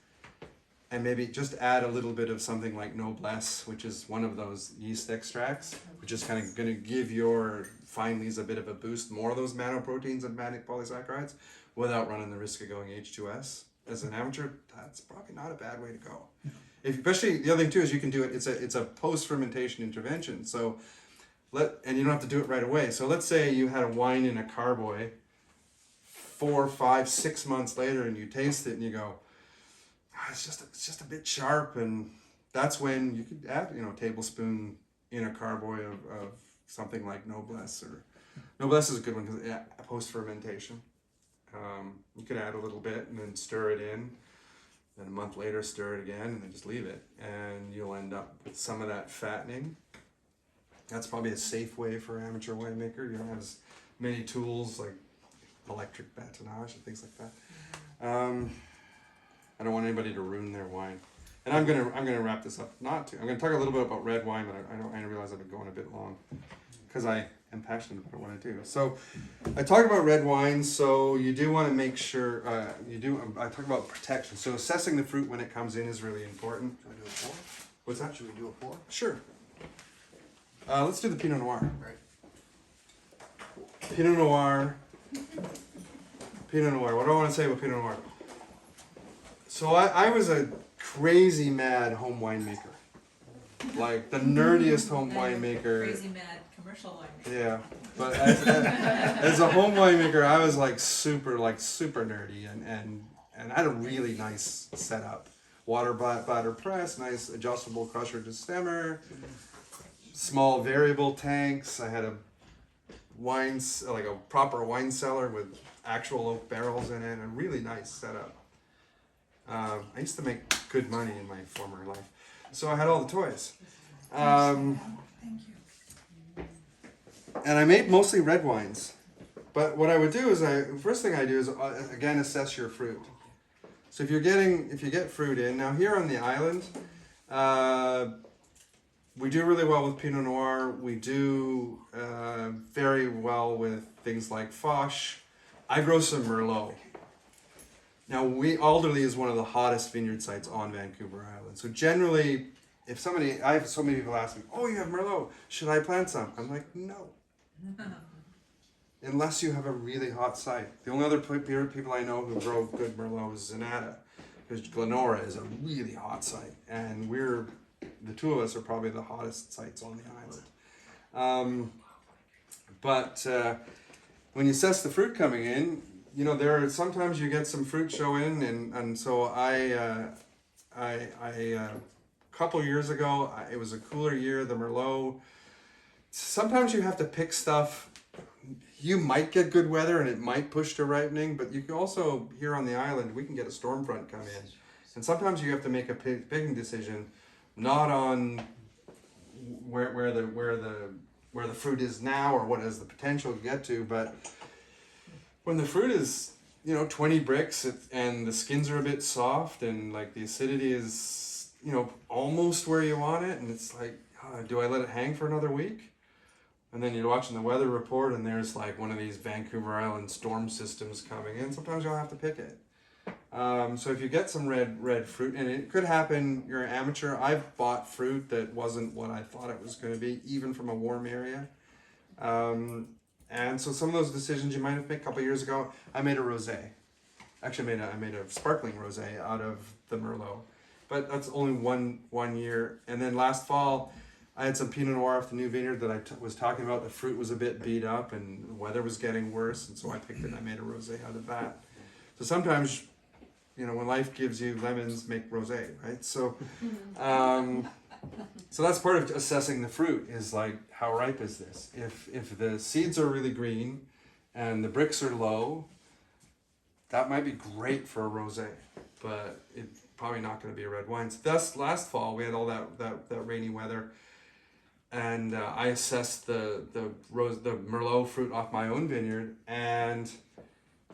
[SPEAKER 2] and maybe just add a little bit of something like Noblesse, which is one of those yeast extracts, which is kind of going to give your fine lees a bit of a boost, more of those nanoproteins and manic polysaccharides, without running the risk of going H2S. As an amateur, that's probably not a bad way to go. Especially, the other thing too is you can do it, it's a post-fermentation intervention, so and you don't have to do it right away. So let's say you had a wine in a carboy 4, 5, 6 months later, and you taste it and you go, it's just a bit sharp, and that's when you could add a tablespoon in a carboy of something like Noblesse, or Noblesse is a good one because post fermentation. You could add a little bit and then stir it in. Then a month later, stir it again, and then just leave it, and you'll end up with some of that fattening. That's probably a safe way for an amateur winemaker. You don't have as many tools like electric batonnage and things like that. I don't want anybody to ruin their wine. And I'm gonna wrap this up. I'm gonna talk a little bit about red wine, but I realize I've been going a bit long because I am passionate about what I do. So I talk about red wine. So you do want to make sure I talk about protection. So assessing the fruit when it comes in is really important.
[SPEAKER 7] Should we do a pour?
[SPEAKER 2] What's that?
[SPEAKER 7] Should we do a pour?
[SPEAKER 2] Sure. Let's do the Pinot Noir.
[SPEAKER 1] Right.
[SPEAKER 2] Pinot Noir. Pinot Noir. What do I want to say about Pinot Noir? So I was a crazy mad home winemaker. Like the nerdiest home winemaker.
[SPEAKER 3] Crazy mad commercial winemaker.
[SPEAKER 2] Yeah. But as a home winemaker, I was like super nerdy and I had a really nice setup. Water batter press, nice adjustable crusher to stemmer, small variable tanks. I had a like a proper wine cellar with actual oak barrels in it, and a really nice setup. I used to make good money in my former life, so I had all the toys.
[SPEAKER 3] Thank you.
[SPEAKER 2] And I made mostly red wines. But what I would do is first thing I do is again assess your fruit. So if you get fruit in, now here on the island, we do really well with Pinot Noir. We do very well with things like Foch. I grow some Merlot. Now Alderlea is one of the hottest vineyard sites on Vancouver Island. So generally, I have so many people ask me, "Oh, you have Merlot? Should I plant some?" I'm like, no. Unless you have a really hot site. The only other people I know who grow good Merlot is Zanata, because Glenora is a really hot site, and the two of us are probably the hottest sites on the island. But when you assess the fruit coming in, sometimes you get some fruit show in, and so I a couple years ago, it was a cooler year, the Merlot. Sometimes you have to pick stuff. You might get good weather and it might push to ripening, but you can also, here on the island, we can get a storm front come in. And sometimes you have to make a picking decision, not on where the fruit is now or what has the potential to get to, but when the fruit is 20 bricks and the skins are a bit soft and like the acidity is almost where you want it, and it's like, do I let it hang for another week? And then you're watching the weather report and there's like one of these Vancouver Island storm systems coming in. Sometimes you'll have to pick it. So if you get some red fruit, and it could happen, you're an amateur. I've bought fruit that wasn't what I thought it was going to be, even from a warm area. And so some of those decisions you might have made a couple of years ago. I made a rosé. Actually, I made a sparkling rosé out of the Merlot. But that's only one year. And then last fall, I had some Pinot Noir off the new vineyard that I was talking about. The fruit was a bit beat up and the weather was getting worse, and so I picked it and I made a rosé out of that. So sometimes, when life gives you lemons, make rosé, right? So, so that's part of assessing the fruit is like, how ripe is this? If the seeds are really green and the bricks are low, that might be great for a rosé, but it's probably not going to be a red wine. So thus, last fall we had all that rainy weather. And I assessed the Merlot fruit off my own vineyard, and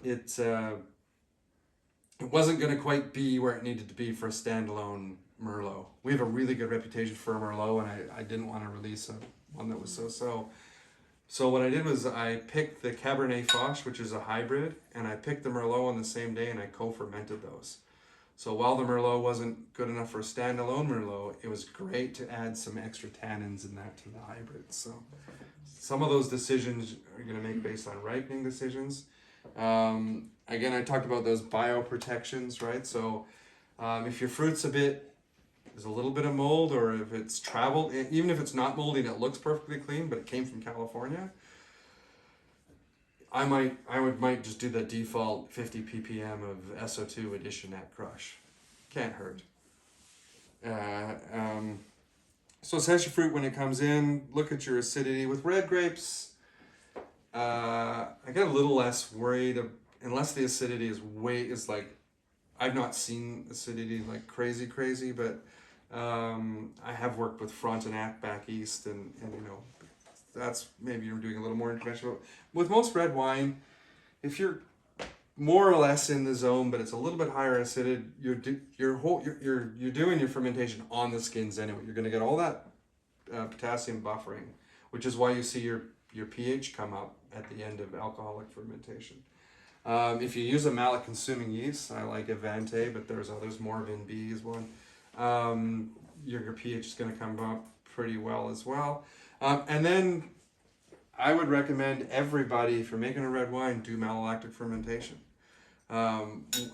[SPEAKER 2] it wasn't going to quite be where it needed to be for a standalone Merlot. We have a really good reputation for a Merlot, and I didn't want to release one that was so. So what I did was I picked the Cabernet Foch, which is a hybrid, and I picked the Merlot on the same day, and I co-fermented those. So while the Merlot wasn't good enough for a standalone Merlot, it was great to add some extra tannins in that to the hybrid. So some of those decisions you're going to make based on ripening decisions. Again, I talked about those bioprotections, right? So if your fruit's there's a little bit of mold, or if it's traveled, even if it's not moldy and it looks perfectly clean, but it came from California, I might just do the default 50 ppm of SO2 addition at crush. Can't hurt. So assess your fruit when it comes in. Look at your acidity. With red grapes, I get a little less worried unless the acidity is like, I've not seen acidity like crazy, but I have worked with Frontenac back east, and that's maybe you're doing a little more intervention. With most red wine, if you're more or less in the zone, but it's a little bit higher acidity, you're doing your fermentation on the skins anyway. You're going to get all that potassium buffering, which is why you see your pH come up at the end of alcoholic fermentation. If you use a malate consuming yeast, I like Avante, but there's others. Morvin B is one. Your pH is going to come up pretty well as well. And then I would recommend everybody, if you're making a red wine, do malolactic fermentation. I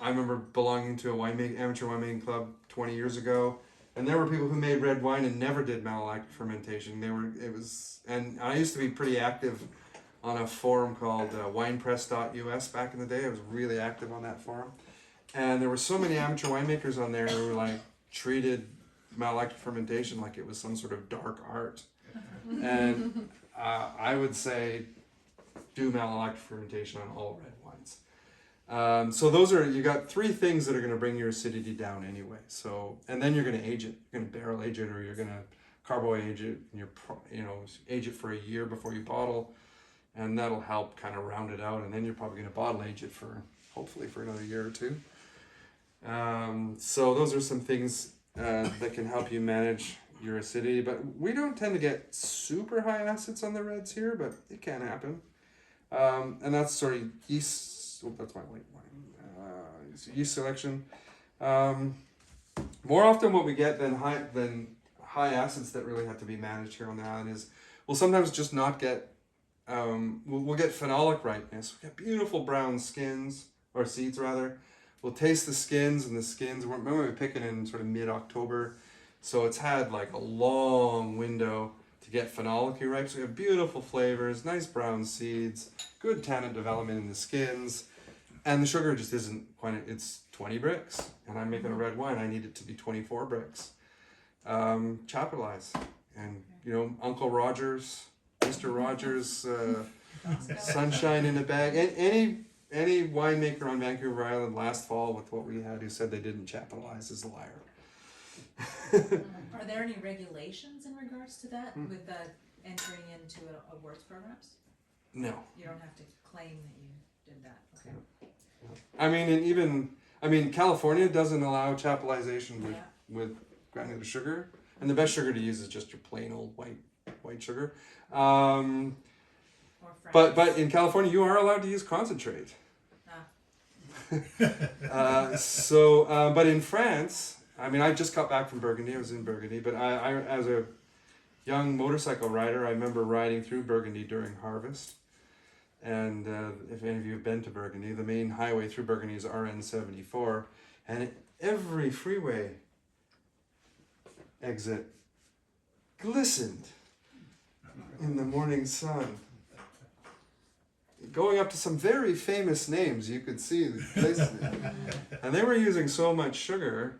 [SPEAKER 2] remember belonging to a amateur winemaking club 20 years ago, and there were people who made red wine and never did malolactic fermentation. And I used to be pretty active on a forum called winepress.us back in the day. I was really active on that forum, and there were so many amateur winemakers on there who treated malolactic fermentation like it was some sort of dark art. And I would say do malolactic fermentation on all red wines. So you got 3 things that are going to bring your acidity down anyway. So, and then you're going to age it. You're going to barrel age it, or you're going to carbo age it, and age it for a year before you bottle, and that'll help kind of round it out. And then you're probably going to bottle age it hopefully for another year or 2. So those are some things that can help you manage your acidity, but we don't tend to get super high acids on the reds here, but it can happen. And that's sort of yeast. That's my white wine. Yeast selection. More often, what we get than high acids that really have to be managed here on the island is we'll sometimes just not get. We'll get phenolic ripeness. We get beautiful brown skins or seeds rather. We'll taste the skins, and the skins. Remember, we pick it in sort of mid-October. So it's had a long window to get phenolically ripe. So we have beautiful flavors, nice brown seeds, good tannin development in the skins, and the sugar just isn't it's 20 bricks. And I'm making a red wine, I need it to be 24 bricks. Chaptalize. And, Uncle Rogers, Mr. Rogers, sunshine in a bag. Any winemaker on Vancouver Island last fall with what we had who said they didn't chaptalize is a liar.
[SPEAKER 3] Are there any regulations in regards to that with entering into a works programs?
[SPEAKER 2] No.
[SPEAKER 3] You don't have to claim that you did that. Okay.
[SPEAKER 2] California doesn't allow chaptalization with granular sugar, and the best sugar to use is just your plain old white sugar.
[SPEAKER 3] Or
[SPEAKER 2] But in California, you are allowed to use concentrate. But in France, I just got back from Burgundy. I was in Burgundy, but I as a young motorcycle rider, I remember riding through Burgundy during harvest. And if any of you have been to Burgundy, the main highway through Burgundy is RN74, and every freeway exit glistened in the morning sun. Going up to some very famous names, you could see the places. And they were using so much sugar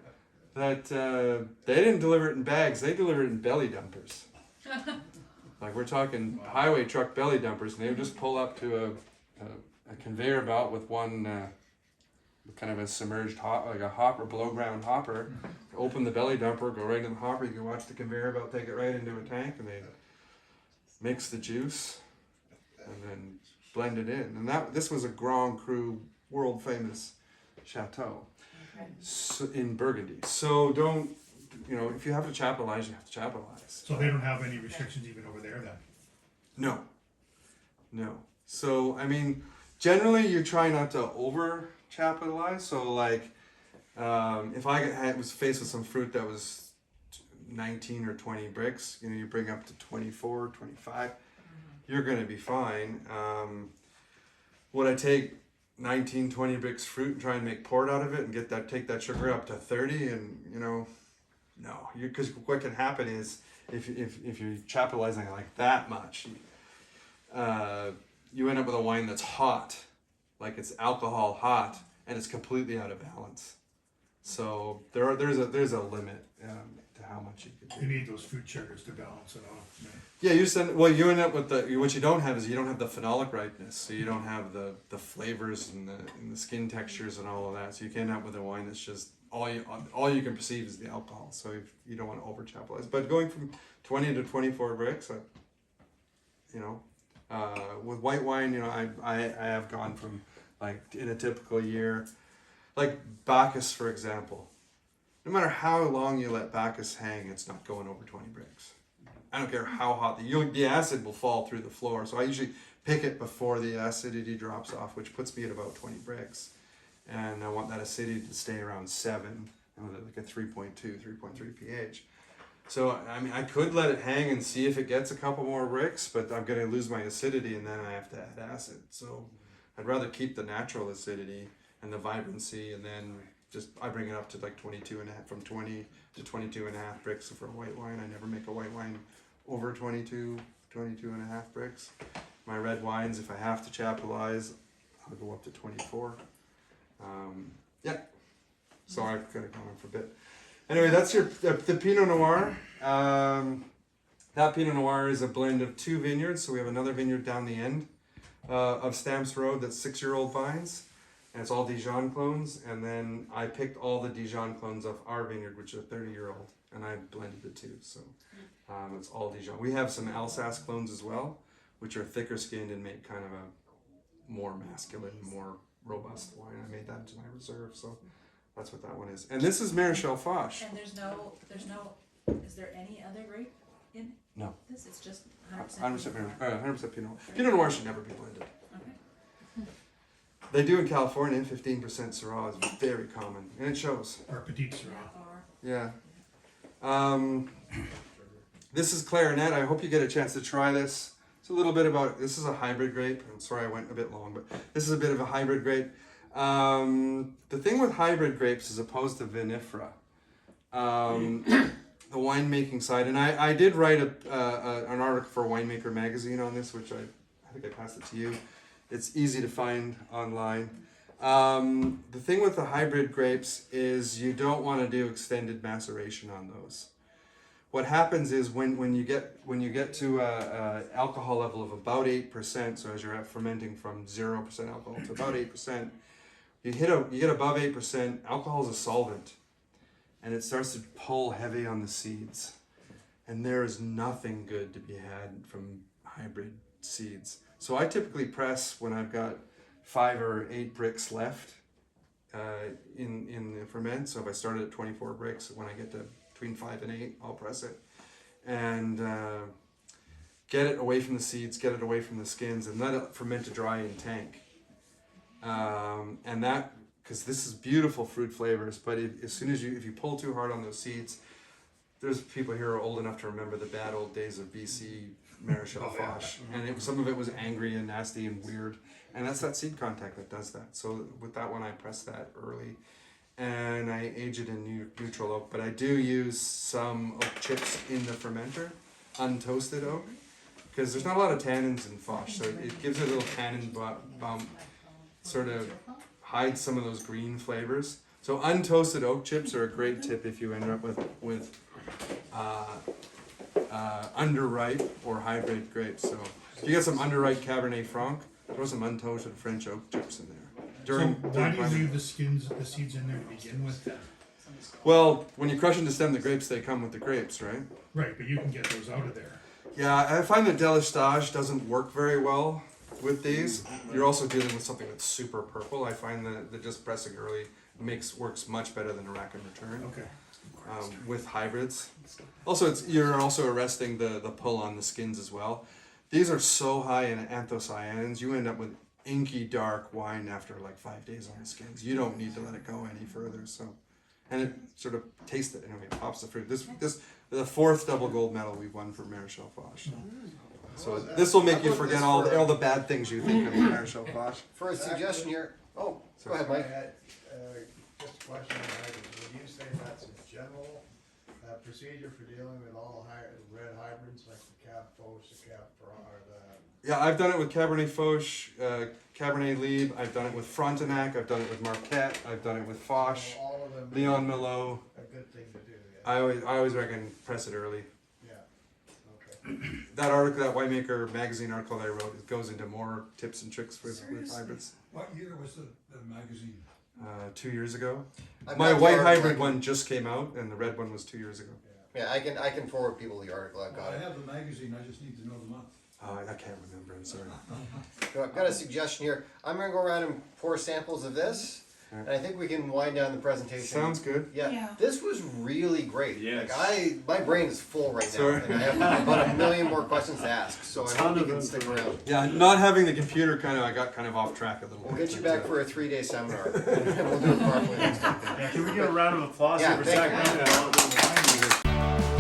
[SPEAKER 2] that they didn't deliver it in bags, they delivered it in belly dumpers. We're talking highway truck belly dumpers, and they would just pull up to a conveyor belt with one kind of a submerged like a hopper, below ground hopper. Open the belly dumper, go right in the hopper, you can watch the conveyor belt take it right into a tank, and they mix the juice and then blend it in. And this was a Grand Cru world famous chateau in Burgundy. So don't, if you have to chaptalize, you have to chaptalize.
[SPEAKER 5] So they don't have any restrictions even over there then?
[SPEAKER 2] No. So, generally you try not to over chaptalize. So if I was faced with some fruit that was 19 or 20 bricks, you bring up to 24, 25, you're going to be fine. Would I take 19, 20 bricks fruit and try and make port out of it and take that sugar up to 30? And no, because what can happen is if you're chaptalizing like that much, you end up with a wine that's hot, like it's alcohol hot, and it's completely out of balance. So there's a limit to how much you can do.
[SPEAKER 5] You need those fruit sugars to balance it off.
[SPEAKER 2] Yeah, you end up with what you don't have is you don't have the phenolic ripeness, so you don't have the flavors and the skin textures and all of that. So you can end up with a wine that's just all you can perceive is the alcohol. So if you don't want to over chaptalize, but going from 20 to 24 bricks, with white wine, I have gone from in a typical year, like Bacchus for example. No matter how long you let Bacchus hang, it's not going over 20 bricks. I don't care how hot the acid will fall through the floor. So I usually pick it before the acidity drops off, which puts me at about 20 bricks. And I want that acidity to stay around 7, and with like a 3.2, 3.3 pH. So I mean, I could let it hang and see if it gets a couple more bricks, but I'm gonna lose my acidity, and then I have to add acid. So I'd rather keep the natural acidity and the vibrancy, and then I bring it up to like 22 and a half, from 20 to 22 and a half bricks for a white wine. I never make a white wine over 22 and a half bricks. My red wines, if I have to chaptalize, I'll go up to 24. Yeah. So I've got it going for a bit. Anyway, that's the Pinot Noir. That Pinot Noir is a blend of 2 vineyards. So we have another vineyard down the end of Stamps Road that's 6-year-old vines. And it's all Dijon clones. And then I picked all the Dijon clones off our vineyard, which are 30-year-old. And I blended the 2. So it's all Dijon. We have some Alsace clones as well, which are thicker skinned and make kind of a more masculine, more robust wine. I made that into my reserve. So that's what that one is. And this is Marichal Foch.
[SPEAKER 3] And there's no, is there any other grape in
[SPEAKER 2] No.
[SPEAKER 3] this? It's just 100%.
[SPEAKER 2] 100% Pinot Noir. Pinot Noir should never be blended.
[SPEAKER 3] Okay.
[SPEAKER 2] They do in California. 15% Syrah is very common, and it shows.
[SPEAKER 5] Or Petite Syrah.
[SPEAKER 3] Or
[SPEAKER 2] Yeah. This is Clarinet. I hope you get a chance to try this. It's a little bit about. This is a hybrid grape. I'm sorry I went a bit long, but this is a bit of a hybrid grape. The thing with hybrid grapes as opposed to vinifera, the winemaking side, and I did write an article for Winemaker magazine on this, which I think I passed it to you. It's easy to find online. The thing with the hybrid grapes is you don't want to do extended maceration on those. What happens is when you get to a alcohol level of about 8%, so as you're fermenting from 0% alcohol to about 8%, you get above 8%. Alcohol is a solvent, and it starts to pull heavy on the seeds, and there is nothing good to be had from hybrid seeds. So I typically press when I've got 5 or 8 bricks left in the ferment. So if I started at 24 bricks, when I get to between 5 and 8, I'll press it and get it away from the seeds, get it away from the skins, and let it ferment to dry in tank. And that, because this is beautiful fruit flavors, but as soon as if you pull too hard on those seeds, there's people here who are old enough to remember the bad old days of BC Marichal Foch, and some of it was angry and nasty and weird, and that's that seed contact that does that. So with that one, I press that early, and I age it in neutral oak, but I do use some oak chips in the fermenter, untoasted oak, because there's not a lot of tannins in Foch, so it gives it a little tannin bump, sort of hides some of those green flavors. So untoasted oak chips are a great tip if you end up with underripe or hybrid grapes. So if you get some underripe Cabernet Franc, throw some untoasted French oak chips in there.
[SPEAKER 5] So why do you leave the seeds in there to begin with?
[SPEAKER 2] Well, when you crush and stem the grapes, they come with the grapes, right?
[SPEAKER 5] Right, but you can get those out of there.
[SPEAKER 2] Yeah, I find that Delestage doesn't work very well with these. You're also dealing with something that's super purple. I find that just pressing early works much better than a rack and return.
[SPEAKER 5] Okay.
[SPEAKER 2] With hybrids. Also, you're also arresting the pull on the skins as well. These are so high in anthocyanins, you end up with inky dark wine after like 5 days on the skins. You don't need to let it go any further. So, and it sort of tastes it anyway. It pops the fruit. This the 4th double gold medal we've won for Marichal Foch. So this will make you forget all the bad things you think of Marichal Foch.
[SPEAKER 7] For a suggestion here, go ahead, Mike.
[SPEAKER 1] Just a question on hybrids. Would you say that's a general procedure for dealing with all red hybrids like the Cab Foch, the Cab Franc, or the...
[SPEAKER 2] Yeah, I've done it with Cabernet Foch, Cabernet Libre. I've done it with Frontenac. I've done it with Marquette. I've done it with Foch,
[SPEAKER 1] So all of them
[SPEAKER 2] Leon Melot.
[SPEAKER 1] a good thing to do, yeah.
[SPEAKER 2] I always recommend press it early.
[SPEAKER 1] Yeah, okay.
[SPEAKER 2] That article, that Winemaker magazine article that I wrote, it goes into more tips and tricks with hybrids.
[SPEAKER 8] What year was the magazine?
[SPEAKER 2] 2 years ago.
[SPEAKER 7] I've
[SPEAKER 2] My
[SPEAKER 7] got the
[SPEAKER 2] white
[SPEAKER 7] article.
[SPEAKER 2] hybrid one just came out, and the red one was 2 years ago.
[SPEAKER 7] Yeah, I can forward people the article. I've got
[SPEAKER 8] I
[SPEAKER 7] it.
[SPEAKER 8] have the magazine, I just need to know the month.
[SPEAKER 2] I can't remember. I'm sorry.
[SPEAKER 7] So I've got a suggestion here. I'm gonna go around and pour samples of this, and I think we can wind down the presentation.
[SPEAKER 2] Sounds good.
[SPEAKER 7] Yeah, this was really great.
[SPEAKER 6] Yes.
[SPEAKER 7] Like my brain is full right now,
[SPEAKER 2] Sorry.
[SPEAKER 7] and I have about 1 million more questions to ask. So I hope you can stick around.
[SPEAKER 2] Yeah, not having the computer I got kind of off track a little bit.
[SPEAKER 7] We'll get you
[SPEAKER 2] but,
[SPEAKER 7] back for a 3-day seminar, and we'll do it properly next time.
[SPEAKER 9] Yeah, can we get a round of applause
[SPEAKER 7] Yeah,
[SPEAKER 9] for
[SPEAKER 7] thank
[SPEAKER 9] Zac
[SPEAKER 7] you.
[SPEAKER 9] Brown?